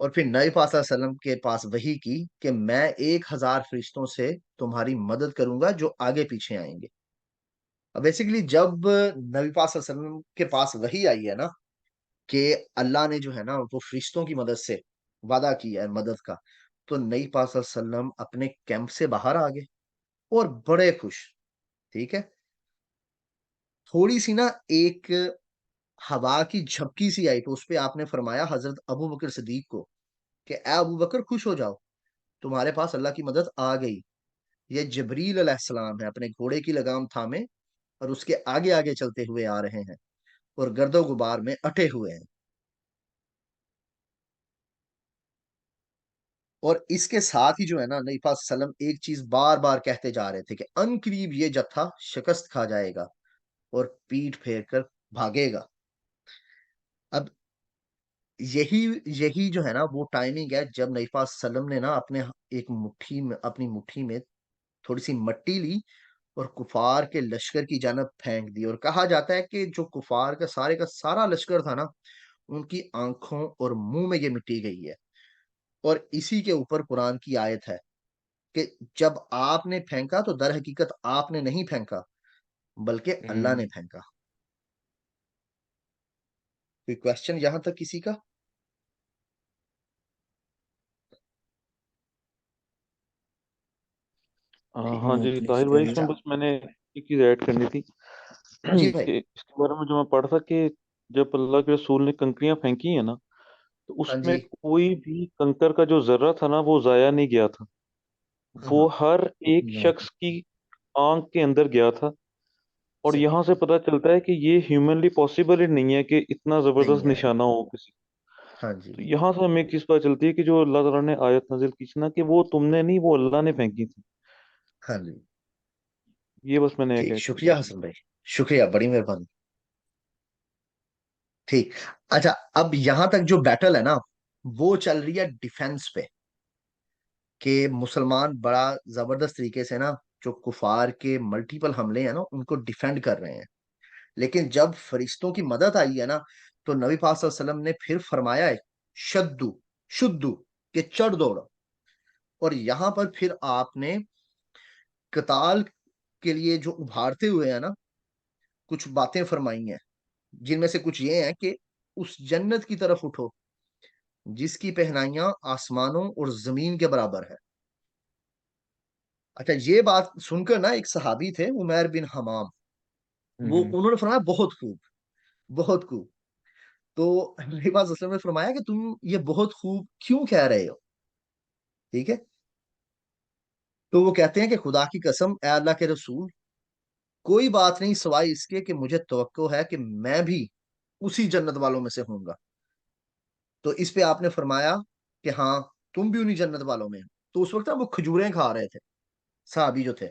A: और फिर नबी पाक सल्लल्लाहु अलैहि वसल्लम के पास वही की कि मैं 1,000 फरिश्तों से तुम्हारी मदद करूंगा जो आगे पीछे आएंगे। अब बेसिकली जब नबी पाक सल्लल्लाहु अलैहि वसल्लम के पास वही आई है ना कि अल्लाह ने जो है ना वो फरिश्तों की मदद से वादा किया है मदद का, तो नबी पाक सल्लल्लाहु अलैहि वसल्लम अपने कैंप से बाहर आ गए और बड़े खुश। ठीक है, थोड़ी सी ना एक हवा की झपकी सी आई, तो उस पे आपने फरमाया हजरत अबू बकर सिद्दीक को कि ए अबू बकर, खुश हो जाओ, तुम्हारे पास अल्लाह की मदद आ गई। ये जबरील अलैहिस्सलाम है, अपने घोड़े की लगाम थामे और उसके आगे आगे चलते हुए आ रहे हैं और गर्दो गुबार में अटे हुए हैं। और इसके साथ ही जो है ना, नबी पाक सल्लम एक चीज बार बार कहते जा रहे थे कि अनकरीब ये जत्था शिकस्त खा जाएगा और पीठ फेर कर भागेगा। अब यही यही जो है ना वो टाइमिंग है जब नबी पाक सल्लम ने ना अपनी मुट्ठी में थोड़ी सी मट्टी ली और कुफार के लश्कर की जानब फेंक दी, और कहा जाता है कि जो कुफार का सारा लश्कर था ना, उनकी आंखों और मुंह में ये मिट्टी गई है। और इसी के ऊपर कुरान की आयत है कि जब आपने फेंका तो दर हकीकत आपने नहीं फेंका, बल्कि अल्लाह ने फेंका। कोई क्वेश्चन यहां तक किसी का?
C: हाँ जी
B: प्लीज
C: ताहिर भाई,
B: कैरी।
C: इसमें बस मैंने एक चीज ऐड करनी थी
A: जी भाई।
C: कि इसके बारे में जो मैं पढ़ा था कि जब अल्लाह के रसूल ने कंकरियां फेंकी है ना, तो
A: हाँ
C: उसमें
A: जी।
C: कोई भी कंकर का जो जर्रा था ना वो जाया नहीं गया था।
A: हाँ
C: वो
A: हाँ।
C: हर एक शख्स की आंख के अंदर गया था। और
A: सही।
C: यहाँ से पता चलता है कि ये ह्यूमनली पॉसिबल ही नहीं है कि इतना
A: नहीं
C: जबरदस्त
A: है।
C: निशाना हो किसी।
A: हाँ जी।
C: तो यहाँ से हमें एक चीज पता चलती है कि जो अल्लाह ताला ने आयत नाजिल की थी ना, कि वो तुमने नहीं, वो अल्लाह ने फेंकी थी।
A: हाँ जी।
C: ये बस मैंने एक
A: ठीक,
C: ऐड
A: शुक्रिया
C: किया था।
A: हसन भाई, शुक्रिया, बड़ी मेहरबानी। ठीक। अच्छा, अब यहां तक जो बैटल है ना, वो चल रही है डिफेंस पे, कि मुसलमान बड़ा जबरदस्त तरीके से ना जो कुफार के मल्टीपल हमले हैं ना उनको डिफेंड कर रहे हैं। लेकिन जब फरिश्तों की मदद आई है ना, तो नबी पाक सल्लल्लाहु अलैहि वसल्लम ने फिर फरमाया है, शद्दू शुद्धू, के चढ़ दौड़ो। और यहां पर फिर आपने कताल के लिए जो उभारते हुए है ना कुछ बातें फरमाई हैं, जिनमें से कुछ ये हैं कि उस जन्नत की तरफ उठो जिसकी पहनाइयां आसमानों और जमीन के बराबर है। अच्छा, ये बात सुनकर ना एक सहाबी थे उमैर बिन हमाम, वो
B: हम्म।
A: उन्होंने फरमाया बहुत खूब, बहुत खूब। तो नबी पाक सल्लल्लाहु अलैहि वसल्लम ने फरमाया कि तुम ये बहुत खूब क्यों कह रहे हो? ठीक है, तो वो कहते हैं कि खुदा की कसम ए अल्लाह के रसूल, कोई बात नहीं सिवाय इसके कि मुझे तवक्को है कि मैं भी उसी जन्नत वालों में से होऊंगा। तो इस पे आपने फरमाया कि हाँ, तुम भी उन्हीं जन्नत वालों में हो। तो उस वक्त ना वो खजूरें खा रहे थे, साहबी जो थे।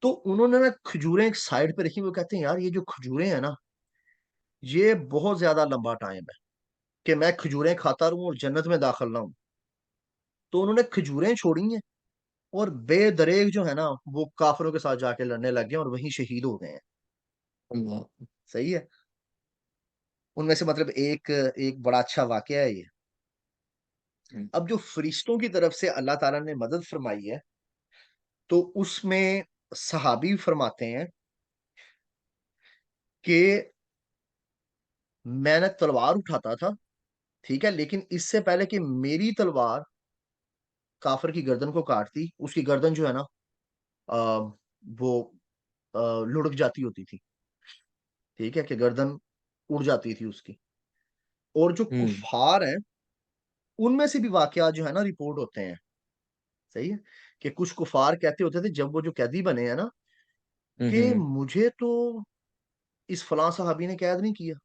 A: तो उन्होंने ना खजूरें एक साइड पे रखी, वो कहते हैं यार ये जो खजूरें हैं ना, ये बहुत ज्यादा लंबा टाइम है कि मैं खजूरें खाता रहूं और जन्नत में दाखिल ना हूं। तो उन्होंने खजूरें छोड़ी हैं और बेदरेग जो है ना वो काफिरों के साथ जाके लड़ने लग गए और वहीं शहीद हो गए हैं।
B: अल्लाह।
A: सही है। उनमें से मतलब एक एक बड़ा अच्छा वाकया है ये।
B: हम्म।
A: अब जो फरिश्तों की तरफ से अल्लाह ताला ने मदद फरमाई है, तो उसमें सहाबी फरमाते हैं कि मैंने तलवार उठाता था, ठीक है, लेकिन इससे पहले कि मेरी तलवार काफिर की गर्दन को काटती, उसकी गर्दन जो है ना आ, वो लुढ़क जाती होती थी। ठीक है, कि गर्दन उड़ जाती थी उसकी। और जो
B: हम्म।
A: कुफार हैं उनमें से भी वाकयात जो है ना रिपोर्ट होते हैं। सही है। कि कुछ कुफार कहते होते थे जब वो जो कैदी बने हैं ना, कि
B: हम्म।
A: मुझे तो इस फलां साहबी ने कैद नहीं किया,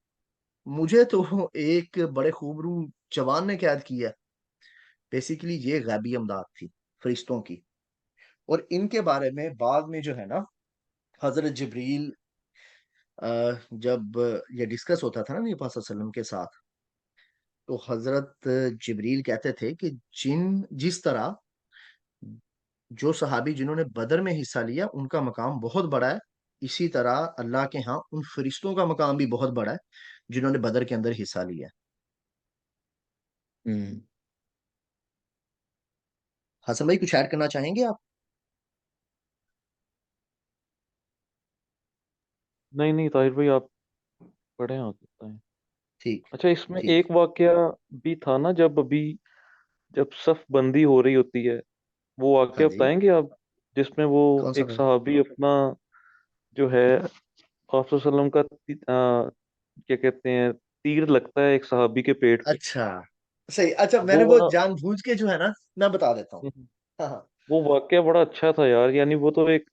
A: मुझे तो एक बड़े खूबरू जवान ने कैद किया। बेसिकली ये गैबी अमदाद थी फरिश्तों की। और इनके बारे में बाद में जो है ना हजरत जबरील, जब ये डिस्कस होता था ना नबी पाक सल्लल्लाहु अलैहि वसल्लम के साथ, तो हजरत जबरील कहते थे कि जिस तरह जो सहाबी जिन्होंने बदर में हिस्सा लिया उनका मकाम बहुत बड़ा है, इसी तरह अल्लाह के यहाँ उन फरिश्तों का मकाम भी बहुत बड़ा है जिन्होंने बदर के अंदर हिस्सा लिया।
B: हम्म।
A: हसन भाई कुछ ऐड करना चाहेंगे आप?
C: नहीं नहीं ताहिर भाई, आप पढ़े आ सकता है।
A: ठीक।
C: अच्छा, इसमें
A: ठीक।
C: एक वाकया भी था ना, जब सफ बंदी हो रही होती है, वो
A: हाँ
C: वाकया
A: जी।
C: बताएंगे आप? जिसमें वो
A: कौन सा
C: एक
A: भाई?
C: सहाबी अपना जो है आप वसल्लम का क्या कहते हैं, तीर लगता है एक सहाबी के पेट पे।
A: अच्छा। सही। अच्छा,
C: वो
A: मैंने वो
C: वाला
A: जानबूझ के जो है ना, मैं बता देता हूँ। हाँ हाँ।
C: वो वाकया बड़ा अच्छा था यार। यानी वो तो एक,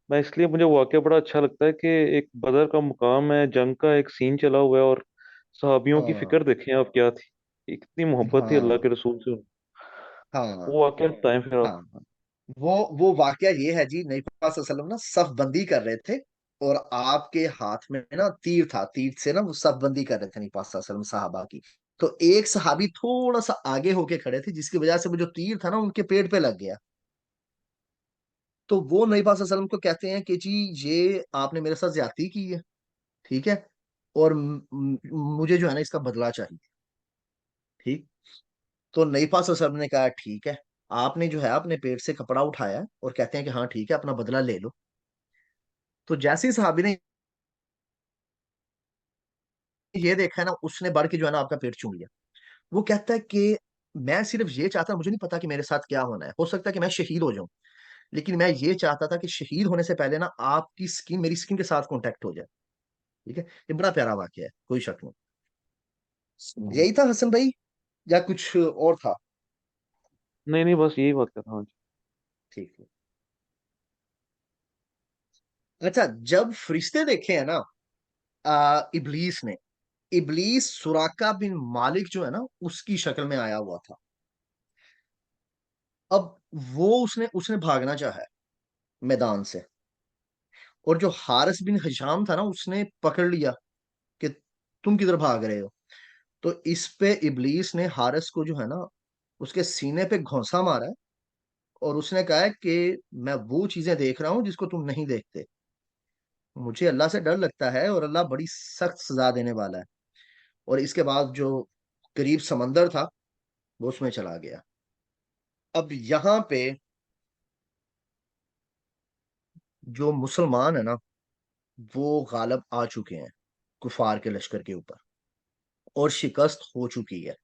C: मैं इसलिए मुझे वाकया बड़ा अच्छा लगता है कि एक बदर का मुकाम है, जंग का एक सीन चला हुआ है, और सहाबियों की
A: हाँ
C: फिक्र देखें आप क्या थी। इतनी मोहब्बत थी अल्लाह
A: हाँ
C: के रसूल से।
A: हाँ
C: वो वाकया बताएं फिर आप।
A: हाँ। वो वाकया ये है जी, नबी पाक सल्लल्लाहु अलैहि वसल्लम ना सफ बंदी कर रहे थे और आपके हाथ में ना तीर था, तीर से ना वो सफ बंदी कर रहे थे नबी पाक सल्लल्लाहु अलैहि वसल्लम साहबा की। तो एक सहाबी थोड़ा सा आगे होके खड़े थे जिसकी वजह से वो जो तीर था ना उनके पेट पे लग गया। तो वो नबी पाक सल्लल्लाहु अलैहि वसल्लम को कहते हैं कि जी ये आपने मेरे साथ ज्यादती की है, ठीक है, और मुझे जो है ना इसका बदला चाहिए। ठीक। तो नबी पाक सल्लल्लाहु अलैहि वसल्लम ने कहा ठीक है, आपने जो है अपने पेट से कपड़ा उठाया और कहते हैं कि हाँ ठीक है अपना बदला ले लो। तो जैसे ही साहबी ने ये देखा है ना, उसने बढ़ के जो है ना आपका पेट चूम लिया। वो कहता है कि मैं सिर्फ ये चाहता, मुझे नहीं पता कि मेरे साथ क्या होना है, हो सकता है कि मैं शहीद हो जाऊं, लेकिन मैं ये चाहता था कि शहीद होने से पहले ना आपकी स्किन मेरी स्किन के साथ कांटेक्ट हो जाए। ठीक है। ये बड़ा प्यारा वाक्य है, कोई शक नहीं। यही था हसन भाई या कुछ और था?
C: नहीं नहीं, बस यही वाकया था। हाँ जी।
A: ठीक है। अच्छा, जब फरिश्ते देखे हैं ना इबलीस ने, इबलीस सुराका बिन मालिक जो है ना उसकी शक्ल में आया हुआ था। अब वो उसने उसने भागना चाहा है मैदान से, और जो हारिस बिन हिशाम था ना उसने पकड़ लिया कि तुम किधर भाग रहे हो। तो इस पे इबलीस ने हारिस को जो है ना उसके सीने पे घोंसा मारा है और उसने कहा है कि मैं वो चीजें देख रहा हूं जिसको तुम नहीं देखते। मुझे अल्लाह से डर लगता है और अल्लाह बड़ी सख्त सजा देने वाला है। और इसके बाद जो करीब समंदर था वो उसमें चला गया। अब यहाँ पे जो मुसलमान है ना वो गालब आ चुके हैं कुफार के लश्कर के ऊपर और शिकस्त हो चुकी है।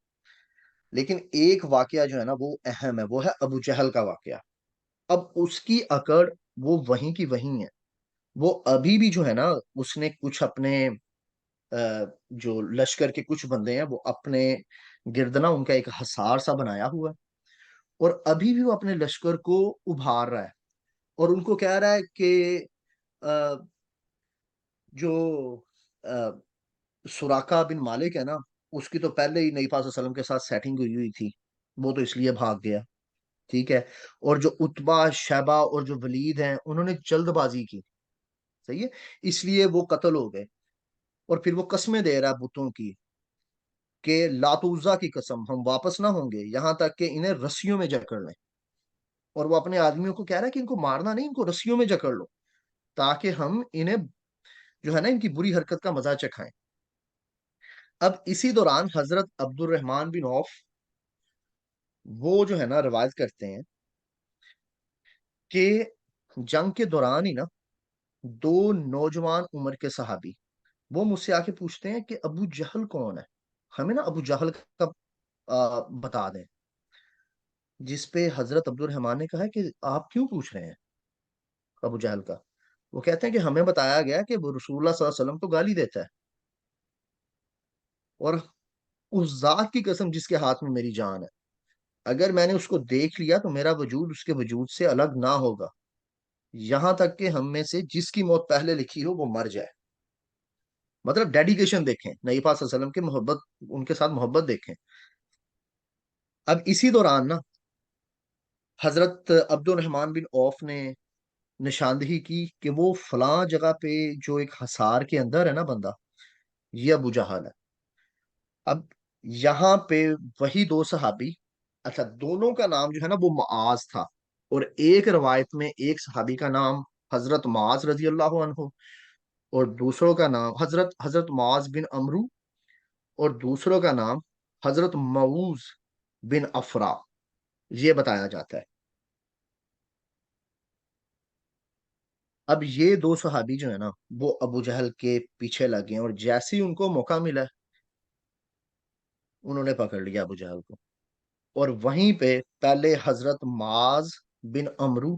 A: लेकिन एक वाकया जो है ना वो अहम है, वो है अबू जहल का वाकया। अब उसकी अकड़ वो वहीं की वहीं है। वो अभी भी जो है ना उसने कुछ अपने जो लश्कर के कुछ बंदे हैं वो अपने गिरदना उनका एक हसार सा बनाया हुआ है, और अभी भी वो अपने लश्कर को उभार रहा है और उनको कह रहा है कि अ, जो सुराका बिन मालिक है ना, उसकी तो पहले ही नबी पाक सल्लल्लाहु अलैहि वसल्लम के साथ सेटिंग हुई हुई थी, वो तो इसलिए भाग गया। ठीक है। और जो उतबा, शैबा और जो वलीद हैं, उन्होंने जल्दबाजी की, सही है, इसलिए वो कत्ल हो गए। और फिर वो कस्में दे रहा है बुतों की, कि लातूजा की कसम, हम वापस ना होंगे यहां तक कि इन्हें रस्सियों में जकड़ लें। और वो अपने आदमियों को कह रहा है कि इनको मारना नहीं, इनको रस्सियों में जकड़ लो, ताकि हम इन्हें जो है ना इनकी बुरी हरकत का मजा चखाएं। अब इसी दौरान हजरत अब्दुल रहमान बिन औफ, वो जो है ना रिवायत करते हैं कि जंग के दौरान ही ना दो नौजवान उम्र के सहाबी वो मुझसे आके पूछते हैं कि अबू जहल कौन है, हमें ना अबू जहल का बता दें। जिस पे हजरत अब्दुल रहमान ने कहा है कि आप क्यों पूछ रहे हैं अबू जहल का। वो कहते हैं कि हमें बताया गया कि वो रसूलुल्लाह सल्लल्लाहु अलैहि वसल्लम को गाली देता है, और उस जात की कसम जिसके हाथ में मेरी जान है, अगर मैंने उसको देख लिया तो मेरा वजूद उसके वजूद से अलग ना होगा, यहां तक कि हम में से जिसकी मौत पहले लिखी हो वो मर जाए। मतलब डेडिकेशन देखें, नबी पाक सल्लल्लाहु अलैहि वसल्लम की मोहब्बत, उनके साथ मोहब्बत देखें। अब इसी दौरान ना हजरत अब्दुल रहमान बिन औफ ने निशानदही की कि वो फलां जगह पे जो एक हसार के अंदर है ना बंदा, ये अबू जहल है। अब यहाँ पे वही दो सहाबी, अच्छा दोनों का नाम जो है ना वो मुआज था, और एक रवायत में एक सहाबी का नाम हजरत मुआज रजी अल्लाह अन्हु, और दूसरों का नाम हजरत हजरत मुआज बिन अमरू, और दूसरों का नाम हजरत मऊज बिन अफरा, ये बताया जाता है। अब ये दो सहाबी जो है ना वो अबू जहल के पीछे लगे हैं, और जैसे ही उनको मौका मिला उन्होंने पकड़ लिया अबू जहल को। और वहीं पे पहले हजरत माज बिन अमरू,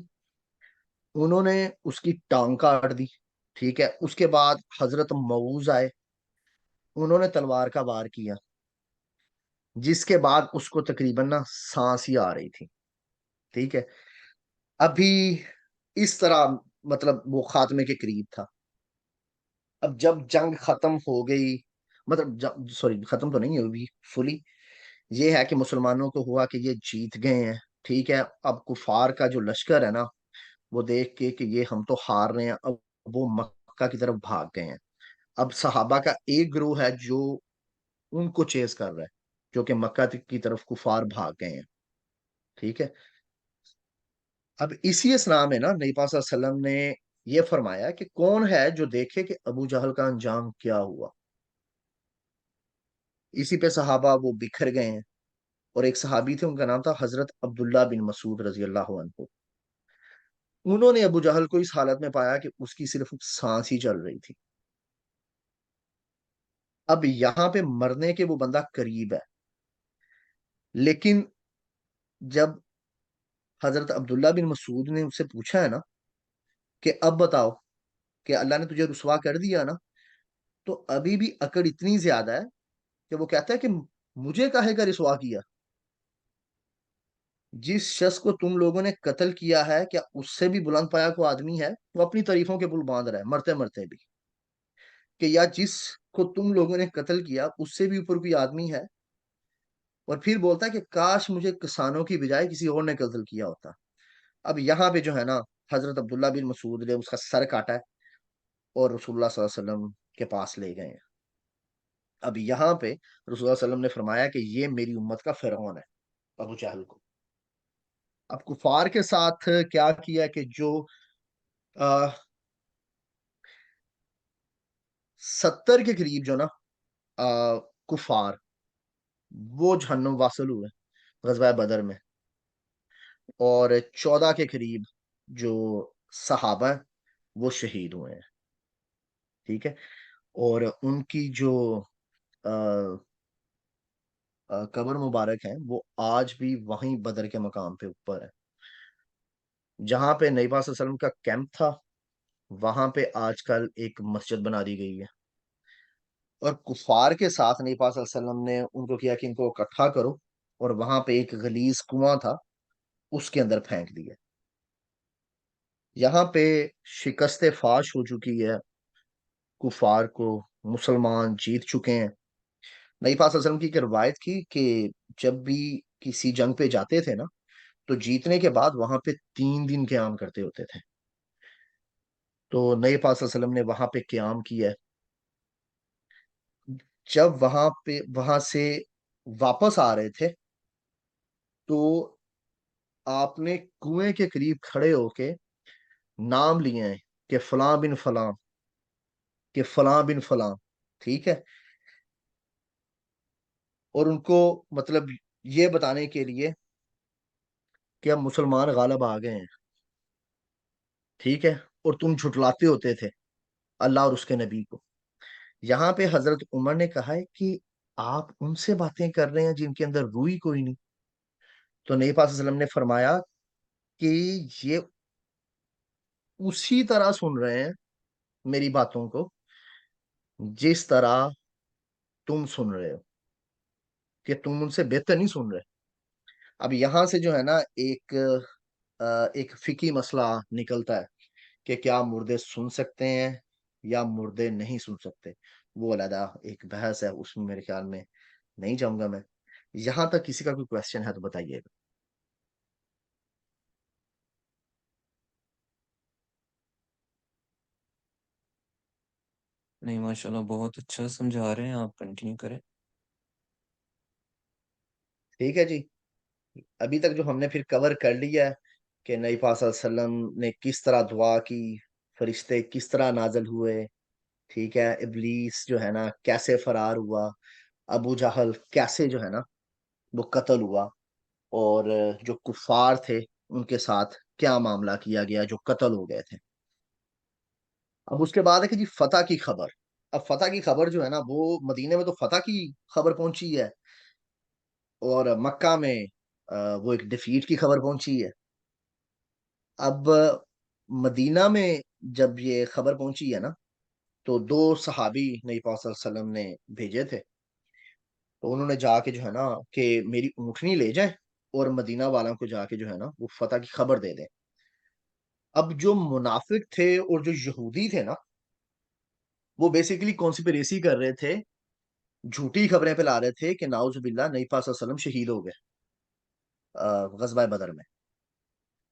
A: उन्होंने उसकी टांग काट दी, ठीक है। उसके बाद हजरत मऊज आए, उन्होंने तलवार का वार किया, जिसके बाद उसको तकरीबन ना सांस ही आ रही थी, ठीक है। अभी इस तरह मतलब वो खात्मे के करीब था। अब जब जंग खत्म हो गई, मतलब सॉरी खत्म तो नहीं हुई फुली, ये है कि मुसलमानों को हुआ कि ये जीत गए हैं, ठीक है। अब कुफार का जो लश्कर है ना, वो देख के कि ये हम तो हार रहे हैं, अब वो मक्का की तरफ भाग गए हैं। अब सहाबा का एक ग्रोह है जो उनको चेस कर रहा है, जो कि मक्का की तरफ कुफार भाग गए हैं, ठीक है। अब इसी असना में ना नबी पाक सल्लल्लाहु अलैहि वसल्लम ने ये फरमाया कि कौन है जो देखे कि अबू जहल का अंजाम क्या हुआ। इसी पे सहाबा वो बिखर गए हैं। और एक सहाबी थे, उनका नाम था हजरत अब्दुल्ला बिन मसूद रजी अल्लाह अन्हु। उन्होंने अबू जहल को इस हालत में पाया कि उसकी सिर्फ सांस ही चल रही थी। अब यहाँ पे मरने के वो बंदा करीब है, लेकिन जब हजरत अब्दुल्ला बिन मसूद ने उससे पूछा है ना कि अब बताओ कि अल्लाह ने तुझे रुसवा कर दिया ना, तो अभी भी अकड़ इतनी ज्यादा है कि वो कहता है कि मुझे काहे का रुसवा किया। जिस शख्स को तुम लोगों ने कत्ल किया है, क्या उससे भी बुलंद पाया कोई आदमी है? वो अपनी तारीफों के पुल बांध रहा है मरते मरते भी, कि या जिसको तुम लोगों ने कत्ल किया उससे भी ऊपर कोई आदमी है। और फिर बोलता है कि काश मुझे किसानों की बजाय किसी और ने कत्ल किया होता। अब यहाँ पे जो है ना हजरत अब्दुल्ला बिन मसूद ने उसका सर काटा है, और रसूलुल्लाह सल्लल्लाहु अलैहि वसल्लम के पास ले गए हैं। अब यहाँ पे रसूलुल्लाह सल्लल्लाहु अलैहि वसल्लम ने फरमाया कि ये मेरी उम्मत का फिरौन है, अबू जहल को। अब कुफार के साथ क्या किया कि जो 70 के करीब जो ना कुफार, वो जहन्नुम वासिल हुए गज़वा बदर में। और 14 के करीब जो सहाबा हैं, वो शहीद हुए हैं, ठीक है। और उनकी जो अ, कब्र मुबारक है वो आज भी वहीं बदर के मकाम पे ऊपर है, जहां पे नबी पाक सल्लल्लाहु अलैहि वसल्लम का कैंप था। वहां पे आजकल एक मस्जिद बना दी गई है। और कुफार के साथ नबी पाक सल्लल्लाहु अलैहि वसल्लम ने उनको किया कि इनको इकट्ठा करो, और वहां पे एक गलीज कुआं था, उसके अंदर फेंक दिया। यहाँ पे शिकस्त फाश हो चुकी है, कुफार को मुसलमान जीत चुके हैं। नबी पाक सल्लल्लाहु अलैहि वसल्लम की एक रवायत थी कि जब भी किसी जंग पे जाते थे ना, तो जीतने के बाद वहां पे 3 दिन क्याम करते होते थे। तो नबी पाक सल्लल्लाहु अलैहि वसल्लम ने वहां पे क्याम किया है। जब वहां से वापस आ रहे थे, तो आपने कुएं के करीब खड़े होके नाम लिए हैं कि फलां बिन फलां, कि फलां बिन फलां। ठीक है। और उनको मतलब ये बताने के लिए कि अब मुसलमान गालब आ गए हैं। ठीक है। और तुम झुटलाते होते थे अल्लाह और उसके नबी को। यहाँ पे हजरत उमर ने कहा है कि आप उनसे बातें कर रहे हैं जिनके अंदर रूही कोई नहीं। तो नबी पाक सल्लल्लाहु अलैहि वसल्लम ने फरमाया कि ये उसी तरह सुन रहे हैं मेरी बातों को जिस तरह तुम सुन रहे हो, कि तुम उनसे बेहतर नहीं सुन रहे। अब यहां से जो है ना एक फिकी मसला निकलता है कि क्या मुर्दे सुन सकते हैं या मुर्दे नहीं सुन सकते। वो अलग एक बहस है, उसमें मेरे ख्याल में नहीं जाऊंगा मैं। यहां तक किसी का कोई क्वेश्चन है तो बताइएगा।
B: नहीं, माशाल्लाह बहुत अच्छा समझा रहे हैं आप, कंटिन्यू करें।
A: ठीक है जी। अभी तक जो हमने फिर कवर कर लिया है कि नबी पाक सल्लल्लाहु अलैहि वसल्लम ने किस तरह दुआ की, फरिश्ते किस तरह नाजल हुए। ठीक है। इबलीस जो है ना कैसे फरार हुआ, अबू जहल कैसे जो है ना वो कत्ल हुआ, और जो कुफार थे उनके साथ क्या मामला किया गया जो कत्ल हो गए थे। अब उसके बाद है कि जी फतह की खबर। अब फतह की खबर जो है ना वो मदीने में तो फतह की खबर पहुंची है, और मक्का में वो एक डिफीट की खबर पहुंची है। अब मदीना में जब ये खबर पहुंची है ना, तो दो सहाबी नबी पाक सल्लल्लाहु अलैहि वसल्लम ने भेजे थे। तो उन्होंने जाके जो है ना कि मेरी ऊँटनी ले जाए और मदीना वालों को जाके जो है ना वो फतह की खबर दे दें। अब जो मुनाफिक थे और जो यहूदी थे ना, वो बेसिकली कॉन्स्पिरेसी कर रहे थे, झूठी खबरें फैला रहे थे कि नाउजुबिल्लाह नबी पाक सल्लल्लाहु अलैहि वसल्लम शहीद हो गए गजवा बदर में।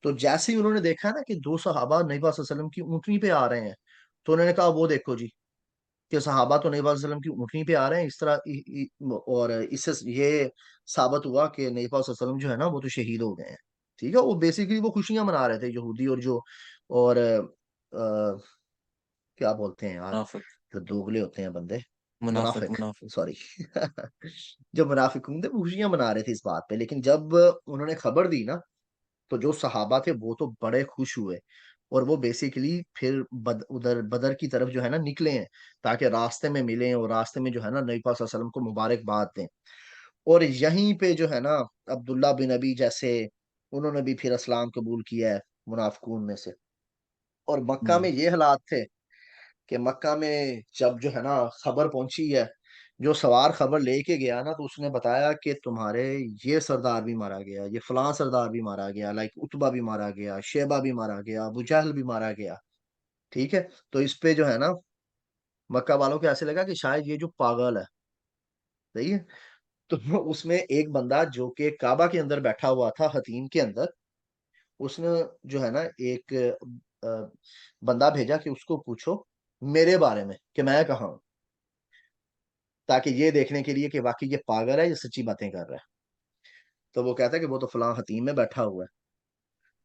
A: तो जैसे ही उन्होंने देखा ना कि दो सहाबा नबी पाक सल्लल्लाहु अलैहि वसल्लम की ऊँटनी पे आ रहे हैं, तो उन्होंने कहा वो देखो जी कि सहाबा तो नबी पाक सल्लल्लाहु अलैहि वसल्लम की ऊँटनी पे आ रहे हैं इस तरह और इससे ये साबित हुआ कि नबी पाक सल्लल्लाहु अलैहि वसल्लम जो है ना वो तो शहीद हो गए हैं। ठीक है। वो बेसिकली वो खुशियां मना रहे थे यहूदी, और जो और क्या बोलते हैं यार,
B: मुनाफिक,
A: जो दोगले होते हैं बंदे,
B: मुनाफिक,
A: मुनाफिक,
B: मुनाफिक।
A: सॉरी। जो मुनाफिक होंगे वो खुशियां मना रहे थे इस बात पे। लेकिन जब उन्होंने खबर दी ना, तो जो सहाबा थे वो तो बड़े खुश हुए, और वो बेसिकली फिर उधर बदर की तरफ जो है ना निकले हैं, ताकि रास्ते में मिलें और रास्ते में जो है ना नबी पाक सल्लल्लाहु अलैहि वसल्लम को मुबारकबाद दें। और यहीं पे जो है ना अब्दुल्ला बिन अबी जैसे, उन्होंने भी फिर इस्लाम कबूल किया है मुनाफिकून में से। और मक्का में
B: जी।
A: ये हालात थे कि मक्का में जब जो है ना खबर पहुंची है, जो सवार खबर लेके गया ना, तो उसने बताया कि तुम्हारे ये सरदार भी मारा गया, ये फलां सरदार भी मारा गया, लाइक उतबा भी मारा गया, शेबा भी मारा गया, अबू जहल भी मारा गया। ठीक है। तो इस पे जो है ना मक्का वालों को ऐसे लगा कि शायद ये जो पागल है। सही है। तो उसमें एक बंदा जो कि काबा के अंदर बैठा हुआ था हतीम के अंदर, उसने जो है ना एक अ, बंदा भेजा कि उसको पूछो मेरे बारे में कि मैं कहाँ हूँ, ताकि ये देखने के लिए कि वाकई ये पागल है या सच्ची बातें कर रहा है। तो वो कहता है कि वो तो फलां हतीम में बैठा हुआ है।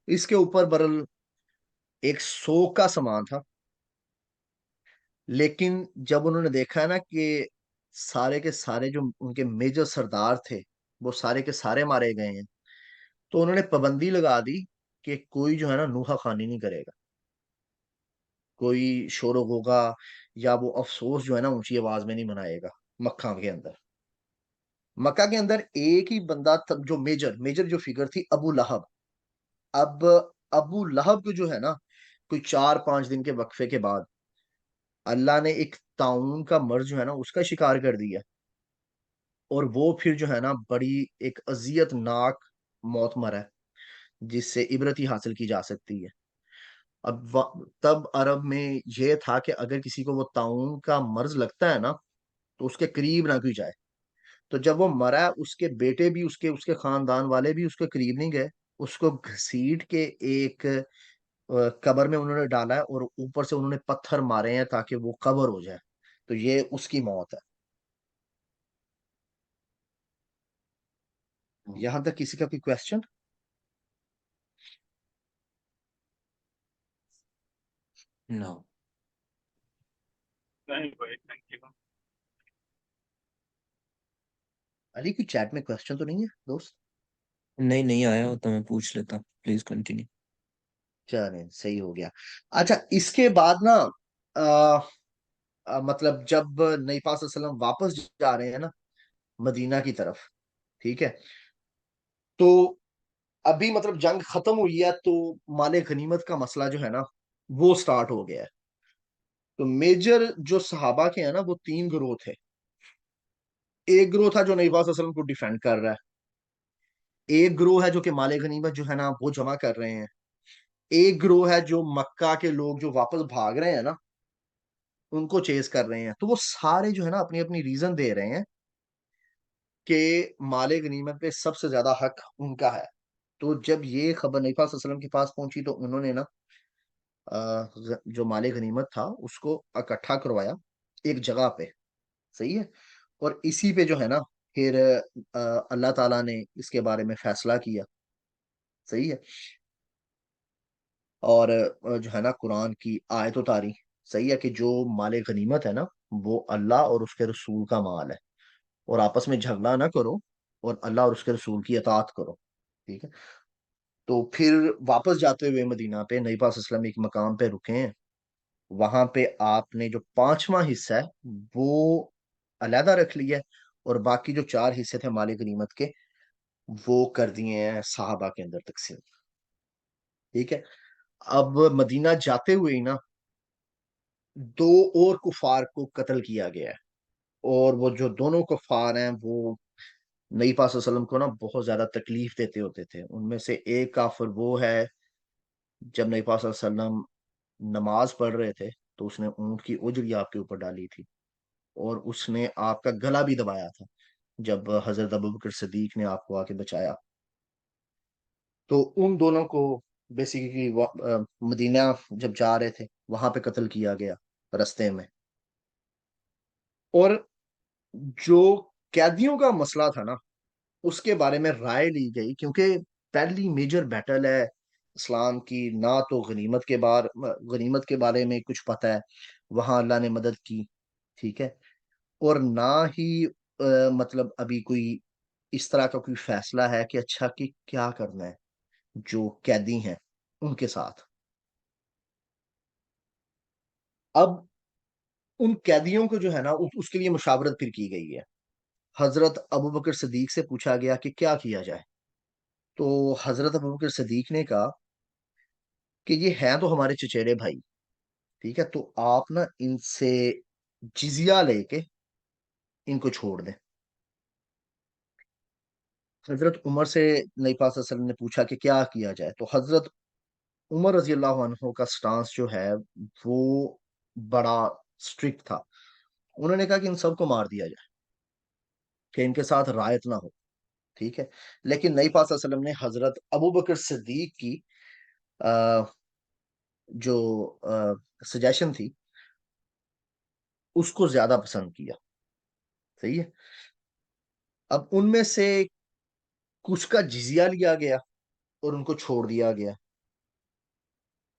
A: इसके ऊपर बरल एक सौ का समान था। लेकिन जब उन्होंने देखा ना कि सारे के सारे जो उनके मेजर सरदार थे वो सारे के सारे मारे गए हैं, तो उन्होंने पाबंदी लगा दी कि कोई जो है ना नूहा खानी नहीं करेगा, कोई शोर होगा या वो अफसोस जो है ना ऊंची आवाज में नहीं मनाएगा मक्का के अंदर। मक्का के अंदर एक ही बंदा तब जो मेजर मेजर जो फिगर थी, अबू लहब। अब अबू लहब को जो है ना कोई 4-5 दिन के वक्फे के बाद अल्लाह ने एक ताउन का मर्ज जो है ना उसका शिकार कर दिया, और वो फिर जो है ना बड़ी एक अजियतनाक मौत मरा है, जिससे इबरत ही हासिल की जा सकती है। तब अरब में ये था कि अगर किसी को वो ताउन का मर्ज लगता है ना, तो उसके करीब ना कोई जाए। तो जब वो मरा, उसके बेटे भी उसके उसके खानदान वाले भी उसके करीब नहीं गए, उसको घसीट के एक कब्र में उन्होंने डाला है, और ऊपर से उन्होंने पत्थर मारे हैं ताकि वो कब्र हो जाए। तो ये उसकी मौत है। यहां तक किसी का कोई क्वेश्चन?
B: नो।
D: नहीं भाई, थैंक यू।
A: अली, कोई चैट में क्वेश्चन तो नहीं है दोस्त?
B: नहीं, नहीं आया हो तो मैं पूछ लेता, प्लीज कंटिन्यू।
A: चले, सही हो गया। अच्छा, इसके बाद ना मतलब जब नबी पाक सल्लल्लाहु अलैहि वसल्लम वापस जा रहे हैं ना मदीना की तरफ, ठीक है, तो अभी मतलब जंग खत्म हुई है, तो माले गनीमत का मसला जो है ना वो स्टार्ट हो गया है। तो मेजर जो सहाबा के हैं ना, वो तीन ग्रोह थे। एक ग्रोह था जो नबी पाक सल्लल्लाहु अलैहि वसल्लम को डिफेंड कर रहा है। एक ग्रोह है जो कि माले गनीमत जो है ना वो जमा कर रहे हैं। एक ग्रोह है जो मक्का के लोग जो वापस भाग रहे हैं ना, उनको चेस कर रहे हैं। तो वो सारे जो है ना अपनी अपनी रीजन दे रहे हैं कि माले गनीमत पे सबसे ज्यादा हक उनका है। तो जब ये खबर नबी पाक सल्लल्लाहु अलैहि वसल्लम के पास पहुंची, तो उन्होंने ना जो माले गनीमत था उसको इकट्ठा करवाया एक जगह पे। सही है। और इसी पे जो है ना फिर अल्लाह ताला ने इसके बारे में फैसला किया। सही है। और जो है ना कुरान की आयत उतारी। सही है कि जो माले गनीमत है ना वो अल्लाह और उसके रसूल का माल है, और आपस में झगड़ा ना करो, और अल्लाह और उसके रसूल की अतात करो। ठीक है। तो फिर वापस जाते हुए मदीना पे नबी पाक सल्लल्लाहु अलैहि वसल्लम एक मकाम पे रुके हैं। वहां पे आपने जो पांचवा हिस्सा है वो अलहदा रख लिया है, और बाकी जो चार हिस्से थे माले गनीमत के वो कर दिए हैं साहबा के अंदर तकसीम। ठीक है। अब मदीना जाते हुए ही ना दो और कुफार को कत्ल किया गया है। और वो जो दोनों कुफार हैं वो नबी पाक सल्लल्लाहु अलैहि वसल्लम को ना बहुत ज्यादा तकलीफ देते होते थे। उनमें से एक काफिर वो है, जब नबी पाक सल्लल्लाहु अलैहि वसल्लम नमाज पढ़ रहे थे तो उसने ऊंट की उजरी आपके ऊपर डाली थी, और उसने आपका गला भी दबाया था जब हजरत अबू बकर सिद्दीक ने आपको आके बचाया। तो उन दोनों को बेसिकली मदीना जब जा रहे थे वहां पे कत्ल किया गया रास्ते में। और जो कैदियों का मसला था ना उसके बारे में राय ली गई, क्योंकि पहली मेजर बैटल है इस्लाम की। ना तो गनीमत के बारे में कुछ पता है, वहां अल्लाह ने मदद की। ठीक है। और ना ही मतलब अभी कोई इस तरह का कोई फैसला है कि अच्छा कि क्या करना है जो कैदी हैं उनके साथ। अब उन कैदियों को जो है ना उसके लिए मुशावरत फिर की गई है। हजरत अबू बकर सिद्दीक से पूछा गया कि क्या किया जाए। तो हजरत अबू बकर सिद्दीक ने कहा कि ये हैं तो हमारे चचेरे भाई। ठीक है, तो आप ना इनसे जिजिया लेके इनको छोड़ दें। हजरत उमर से नबी पाक सल्लल्लाहु अलैहि वसल्लम ने पूछा कि क्या किया जाए। तो हजरत उमर रजी अल्लाह अन्हो का स्टांस जो है वो बड़ा स्ट्रिक्ट था। उन्होंने कहा कि इन सबको मार दिया जाए, कि इनके साथ रायत ना हो। ठीक है। लेकिन नबी पाक सल्लल्लाहु अलैहि वसल्लम ने हजरत अबू बकर सिद्दीक की आ, जो सजेशन थी उसको ज्यादा पसंद किया। सही है। अब उनमें से कुछ का जिजिया लिया गया और उनको छोड़ दिया गया।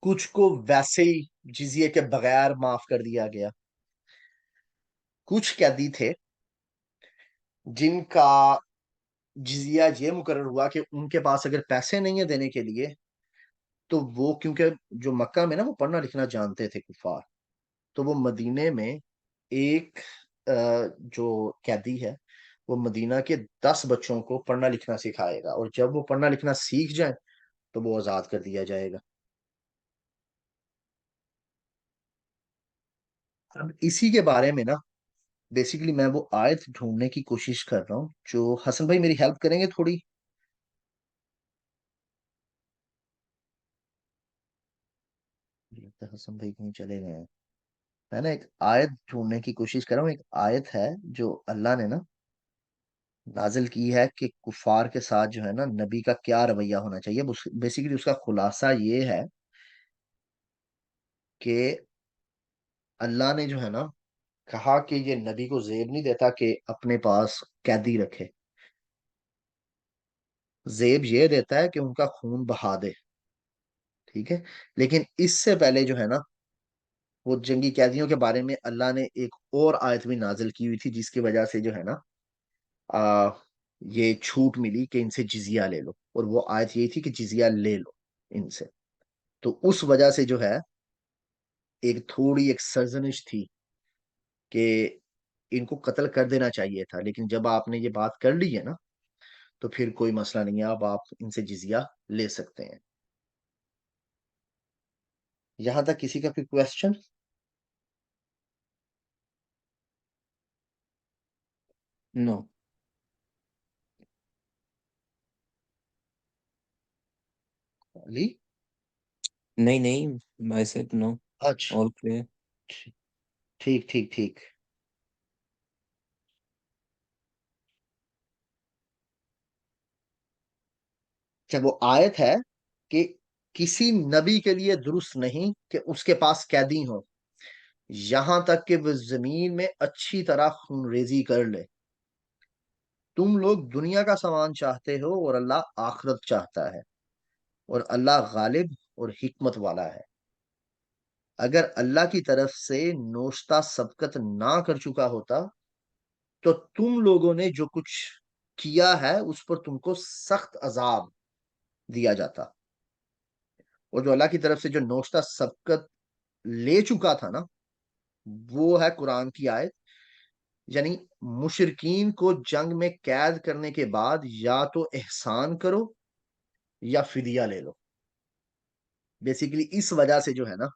A: कुछ को वैसे ही जिजिए के बगैर माफ कर दिया गया। कुछ कैदी थे जिनका जिजिया ये मुकर्रर हुआ कि उनके पास अगर पैसे नहीं है देने के लिए, तो वो, क्योंकि जो मक्का में ना वो पढ़ना लिखना जानते थे कुफार, तो वो मदीने में एक जो कैदी है वो मदीना के 10 बच्चों को पढ़ना लिखना सिखाएगा, और जब वो पढ़ना लिखना सीख जाए तो वो आजाद कर दिया जाएगा। अब इसी के बारे में ना बेसिकली मैं वो आयत ढूंढने की कोशिश कर रहा हूँ। जो हसन भाई मेरी हेल्प करेंगे थोड़ी? लगता है हसन भाई कहीं चले गए हैं। मैं ना एक आयत ढूंढने की कोशिश कर रहा हूँ। एक आयत है जो अल्लाह ने ना नाजिल की है कि कुफार के साथ जो है ना नबी का क्या रवैया होना चाहिए। बेसिकली उसका खुलासा ये है कि अल्लाह ने जो है ना कहा कि ये नबी को जेब नहीं देता कि अपने पास कैदी रखे। जेब ये देता है कि उनका खून बहा दे। ठीक है। लेकिन इससे पहले जो है ना वो जंगी कैदियों के बारे में अल्लाह ने एक और आयत भी नाजिल की हुई थी, जिसकी वजह से जो है ना आ, ये छूट मिली कि इनसे जिजिया ले लो। और वो आयत यही थी कि जिजिया ले लो इनसे। तो उस वजह से जो है एक थोड़ी एक सर्जनिश थी कि इनको कत्ल कर देना चाहिए था, लेकिन जब आपने ये बात कर ली है ना तो फिर कोई मसला नहीं है, अब आप इनसे जिजिया ले सकते हैं। यहां तक किसी का कोई क्वेश्चन?
B: नो।
A: अली?
B: नहीं नहीं, आई सेड नो।
A: अच्छा।
B: All clear.
A: ठीक ठीक ठीक। जब वो आयत है कि किसी नबी के लिए दुरुस्त नहीं कि उसके पास कैदी हो, यहां तक कि वो जमीन में अच्छी तरह खूनरेजी कर ले। तुम लोग दुनिया का सामान चाहते हो और अल्लाह आखिरत चाहता है, और अल्लाह गालिब और हिकमत वाला है। अगर अल्लाह की तरफ से नोश्ता सबकत ना कर चुका होता तो तुम लोगों ने जो कुछ किया है उस पर तुमको सख्त अजाब दिया जाता। और जो अल्लाह की तरफ से जो नोश्ता सबकत ले चुका था ना, वो है कुरान की आयत। यानी मुशरिकीन को जंग में कैद करने के बाद या तो एहसान करो या फिदिया ले लो। बेसिकली इस वजह से जो है ना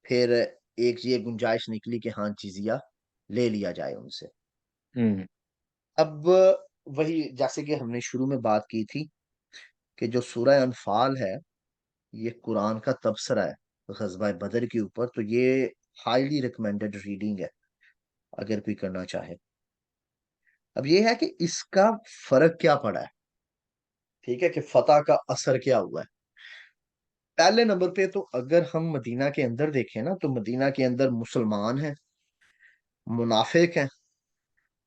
A: फिर एक ये गुंजाइश निकली कि हाँ जिजिया ले लिया जाए उनसे।
B: हम्म।
A: अब वही जैसे कि हमने शुरू में बात की थी कि जो सूरह अनफाल है ये कुरान का तबसरा है गज़वा बदर के ऊपर। तो ये हाईली रिकमेंडेड रीडिंग है अगर कोई करना चाहे। अब ये है कि इसका फर्क क्या पड़ा है, ठीक है, कि फतह का असर क्या हुआ है। पहले नंबर पे तो अगर हम मदीना के अंदर देखें ना तो मदीना के अंदर मुसलमान हैं, मुनाफिक हैं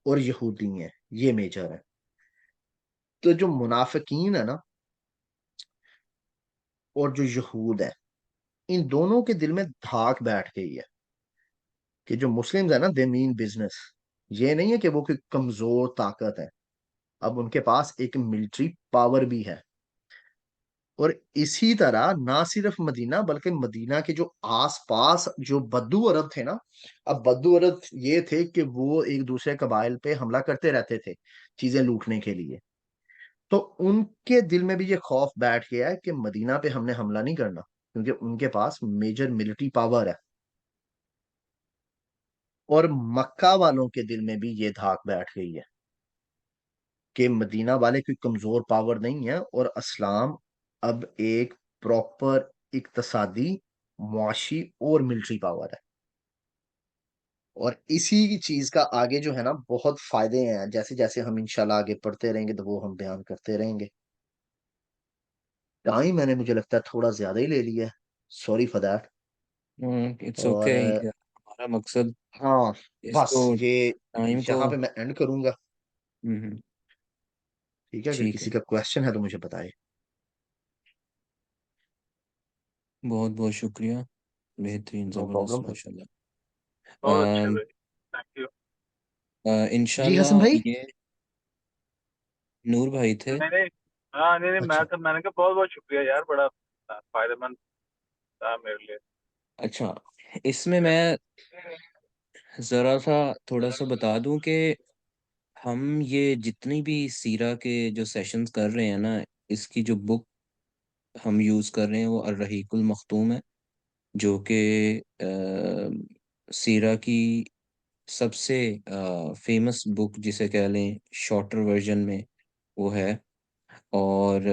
A: और यहूदी हैं। ये मेजर है। तो जो मुनाफिकीन है ना और जो यहूद है, इन दोनों के दिल में धाक बैठ गई है कि जो मुस्लिम्स है ना दे मीन बिजनेस। ये नहीं है कि वो कोई कमजोर ताकत है, अब उनके पास एक मिलिट्री पावर भी है। और इसी तरह ना सिर्फ मदीना बल्कि मदीना के जो आसपास जो बद्दू अरब थे ना, अब बद्दू अरब ये थे कि वो एक दूसरे कबाइल पे हमला करते रहते थे चीजें लूटने के लिए। तो उनके दिल में भी ये खौफ बैठ गया है कि मदीना पे हमने हमला नहीं करना, क्योंकि उनके पास मेजर मिलिट्री पावर है। और मक्का वालों के दिल में भी ये धाक बैठ गई है कि मदीना वाले कोई कमजोर पावर नहीं है, और इस्लाम अब एक प्रॉपर इक्तसादी, मुआशी और मिलिट्री पावर है। और इसी चीज का आगे जो है ना बहुत फायदे हैं, जैसे जैसे हम इंशाल्लाह आगे पढ़ते रहेंगे तो वो हम बयान करते रहेंगे। टाइम मैंने मुझे लगता है थोड़ा ज्यादा ही ले लिया है, sorry for that.
B: It's okay.
A: और
B: हमारा मकसद
A: हाँ, बस
B: इसको,
A: ये
B: टाइम को।
A: यहाँ पे मैं एंड करूंगा।
B: हम्म।
A: ठीक है, अगर
B: ठीक
A: किसी
B: है।
A: का क्वेश्चन है तो मुझे बताए।
B: बहुत बहुत शुक्रिया। बेहतरीन,
A: नो
B: ज़बरदस्त,
A: प्रॉब्लम।
B: माशाल्लाह।
E: बहुत अच्छे
B: अम,
E: भाई, थैंक यू।
A: जी हसन
B: इंशाल्लाह
A: भाई।
B: ये नूर भाई थे।
E: नहीं नहीं, हाँ नहीं नहीं,
A: अच्छा
E: मैंने कहा बहुत बहुत शुक्रिया यार, बड़ा फायदेमंद था मेरे लिए।
B: अच्छा, इसमें मैं ज़रा सा थोड़ा सा बता दूं कि हम ये जितनी भी सीरा के जो सेशंस कर रहे हैं ना, इसकी जो बुक हम यूज़ कर रहे हैं वो अर्रहीकुल मख्तूम है, जो कि सीरा की सबसे फेमस बुक जिसे कह लें, शॉर्टर वर्जन में वो है। और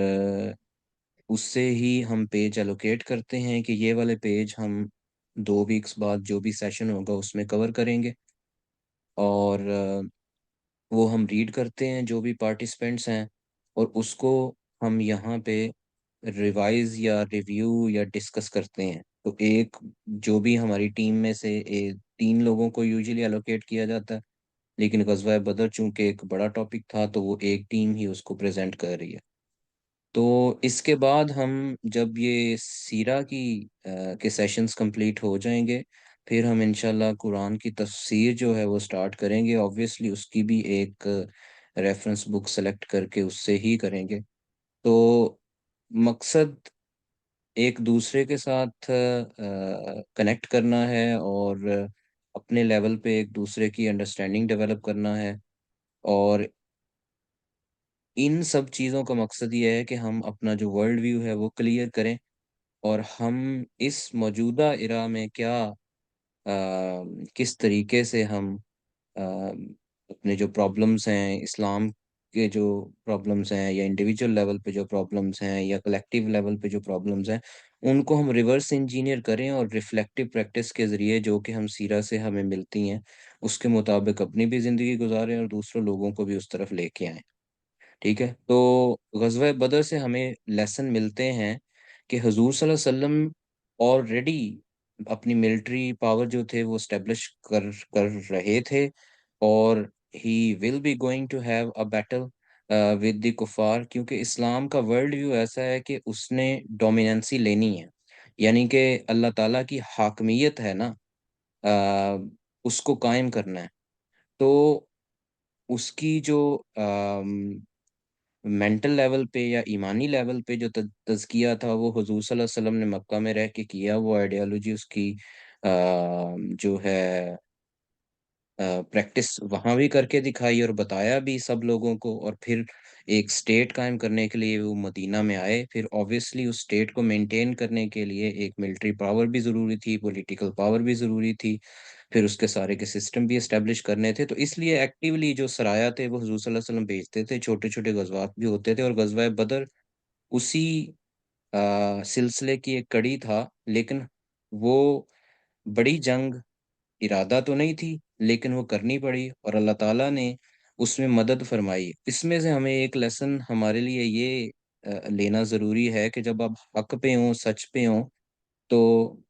B: उससे ही हम पेज एलोकेट करते हैं कि ये वाले पेज हम 2 वीक्स बाद जो भी सेशन होगा उसमें कवर करेंगे। और वो हम रीड करते हैं जो भी पार्टिसिपेंट्स हैं, और उसको हम यहाँ पे रिवाइज या रिव्यू या डिस्कस करते हैं। तो एक जो भी हमारी टीम में से 3 लोगों को यूजुअली एलोकेट किया जाता है, लेकिन गज़वा बदर चूंकि एक बड़ा टॉपिक था तो वो एक टीम ही उसको प्रेजेंट कर रही है। तो इसके बाद हम जब ये सीरा की के सेशंस कंप्लीट हो जाएंगे, फिर हम इंशाल्लाह कुरान की तफसीर जो है वो स्टार्ट करेंगे। ऑब्वियसली उसकी भी एक रेफरेंस बुक सेलेक्ट करके उससे ही करेंगे। तो मकसद एक दूसरे के साथ कनेक्ट करना है और अपने लेवल पे एक दूसरे की अंडरस्टैंडिंग डेवलप करना है। और इन सब चीज़ों का मकसद ये है कि हम अपना जो वर्ल्ड व्यू है वो क्लियर करें, और हम इस मौजूदा इरा में क्या किस तरीके से हम अपने जो प्रॉब्लम्स हैं, इस्लाम के जो प्रॉब्लम्स हैं, या इंडिविजुअल लेवल पे जो प्रॉब्लम्स हैं, या कलेक्टिव लेवल पे जो प्रॉब्लम्स हैं, उनको हम रिवर्स इंजीनियर करें और रिफ्लेक्टिव प्रैक्टिस के ज़रिए जो कि हम सीरा से हमें मिलती हैं उसके मुताबिक अपनी भी ज़िंदगी गुजारें और दूसरों लोगों को भी उस तरफ लेके आएं। ठीक है। तो गज़वा बदर से हमें लेसन मिलते हैं कि हुजूर सल्लल्लाहु अलैहि वसल्लम ऑलरेडी अपनी मिलिट्री पावर जो थे वो स्टेब्लिश कर कर रहे थे, और he will be going to have a battle with the कुफार, क्योंकि इस्लाम का वर्ल्ड व्यू ऐसा है कि उसने डोमिनेंसी लेनी है, यानी कि अल्लाह ताला की हाकमियत है ना, उसको कायम करना है। तो उसकी जो मेंटल लेवल पे या ईमानी लेवल पे जो तज़किया था वो हुजूर सल्लल्लाहु अलैहि वसल्लम ने मक्का में रह के किया। वो आइडियोलॉजी उसकी जो है प्रैक्टिस वहाँ भी करके दिखाई और बताया भी सब लोगों को, और फिर एक स्टेट कायम करने के लिए वो मदीना में आए। फिर ऑब्वियसली उस स्टेट को मेंटेन करने के लिए एक मिलिट्री पावर भी ज़रूरी थी, पॉलिटिकल पावर भी ज़रूरी थी, फिर उसके सारे के सिस्टम भी इस्टेब्लिश करने थे। तो इसलिए एक्टिवली जो सराया थे वो हुजूर सल्लल्लाहु अलैहि वसल्लम भेजते थे, छोटे छोटे गजवात भी होते थे, और गजवा बदर उसी सिलसिले की एक कड़ी था। लेकिन वो बड़ी जंग इरादा तो नहीं थी, लेकिन वो करनी पड़ी और अल्लाह ताला ने उसमें मदद फरमाई। इसमें से हमें एक लेसन हमारे लिए ये लेना ज़रूरी है कि जब आप हक पे हों, सच पे हों, तो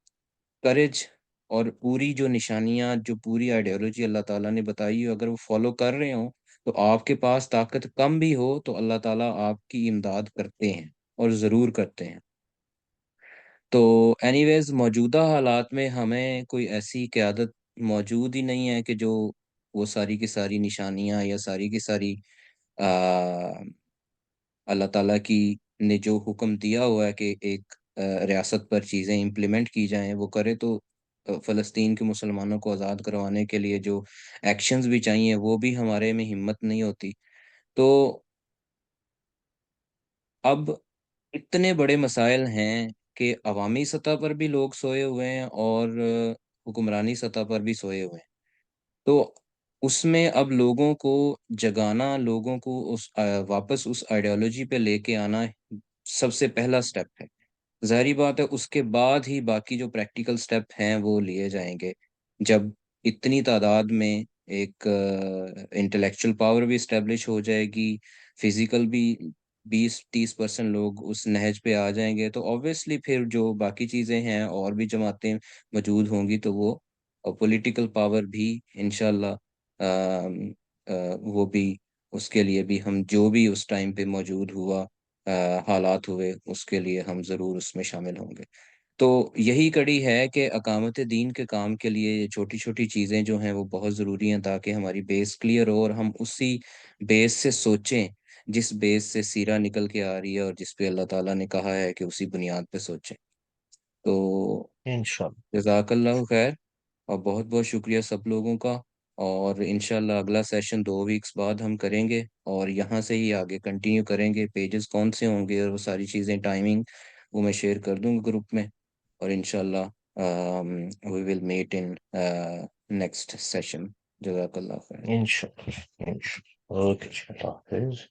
B: करेज और पूरी जो निशानियाँ, जो पूरी आइडियोलॉजी अल्लाह ताला ने बताई हो, अगर वो फॉलो कर रहे हों, तो आपके पास ताकत कम भी हो तो अल्लाह ताला आपकी इमदाद करते हैं, और ज़रूर करते हैं। तो एनीवेज़ मौजूदा हालात में हमें कोई ऐसी क़यादत मौजूद ही नहीं है कि जो वो सारी की सारी निशानियाँ या सारी की सारी अ, अल्लाह ताला की ने जो हुक्म दिया हुआ है कि एक रियासत पर चीज़ें इम्प्लीमेंट की जाएँ, वो करे। तो फ़लस्तीन के मुसलमानों को आज़ाद करवाने के लिए जो एक्शंस भी चाहिए, वो भी हमारे में हिम्मत नहीं होती। तो अब इतने बड़े मसाइल हैं कि अवामी सतह पर भी लोग सोए हुए हैं और हुक्मरानी सतह पर भी सोए हुए हैं। तो उसमें अब लोगों को जगाना, लोगों को वापस उस आइडियोलॉजी पे लेके आना सबसे पहला स्टेप है। ज़ाहिर-सी बात है उसके बाद ही बाकी जो प्रैक्टिकल स्टेप हैं वो लिए जाएँगे। जब इतनी तादाद में एक इंटेलेक्चुअल पावर भी एस्टेब्लिश हो जाएगी, फिज़िकल भी 20-30% लोग उस नहज पे आ जाएँगे, तो ऑब्वियसली फिर जो बाकी चीज़ें हैं और भी जमातें मौजूद होंगी, तो वो पॉलिटिकल पावर भी इंशाअल्लाह वो भी उसके लिए भी हम जो भी उस टाइम पे मौजूद हुआ हालात हुए, उसके लिए हम ज़रूर उसमें शामिल होंगे। तो यही कड़ी है कि अकामत दीन के काम के लिए ये छोटी-छोटी चीज़ें जो हैं वो बहुत ज़रूरी हैं, ताकि हमारी बेस क्लियर हो और हम उसी बेस से सोचें, जिस बेस से सीरा निकल के आ रही है और जिस पे अल्लाह ताला ने कहा है कि उसी बुनियाद पे सोचें। तो
A: इंशाल्लाह।
B: जज़ाकल्लाहु खैर, और बहुत-बहुत शुक्रिया सब लोगों का। और इंशाल्लाह अगला सेशन 2 वीक्स बाद हम करेंगे और यहाँ से ही आगे कंटिन्यू करेंगे। पेजेस कौन से होंगे और वो सारी चीज़ें, टाइमिंग, वो मैं शेयर कर दूँगा ग्रुप में। और इंशाल्लाह we will meet in next session. जज़ाकल्लाह खैर।
A: इंशाल्लाह। इंशाल्लाह। ओके, अल्लाह हाफिज।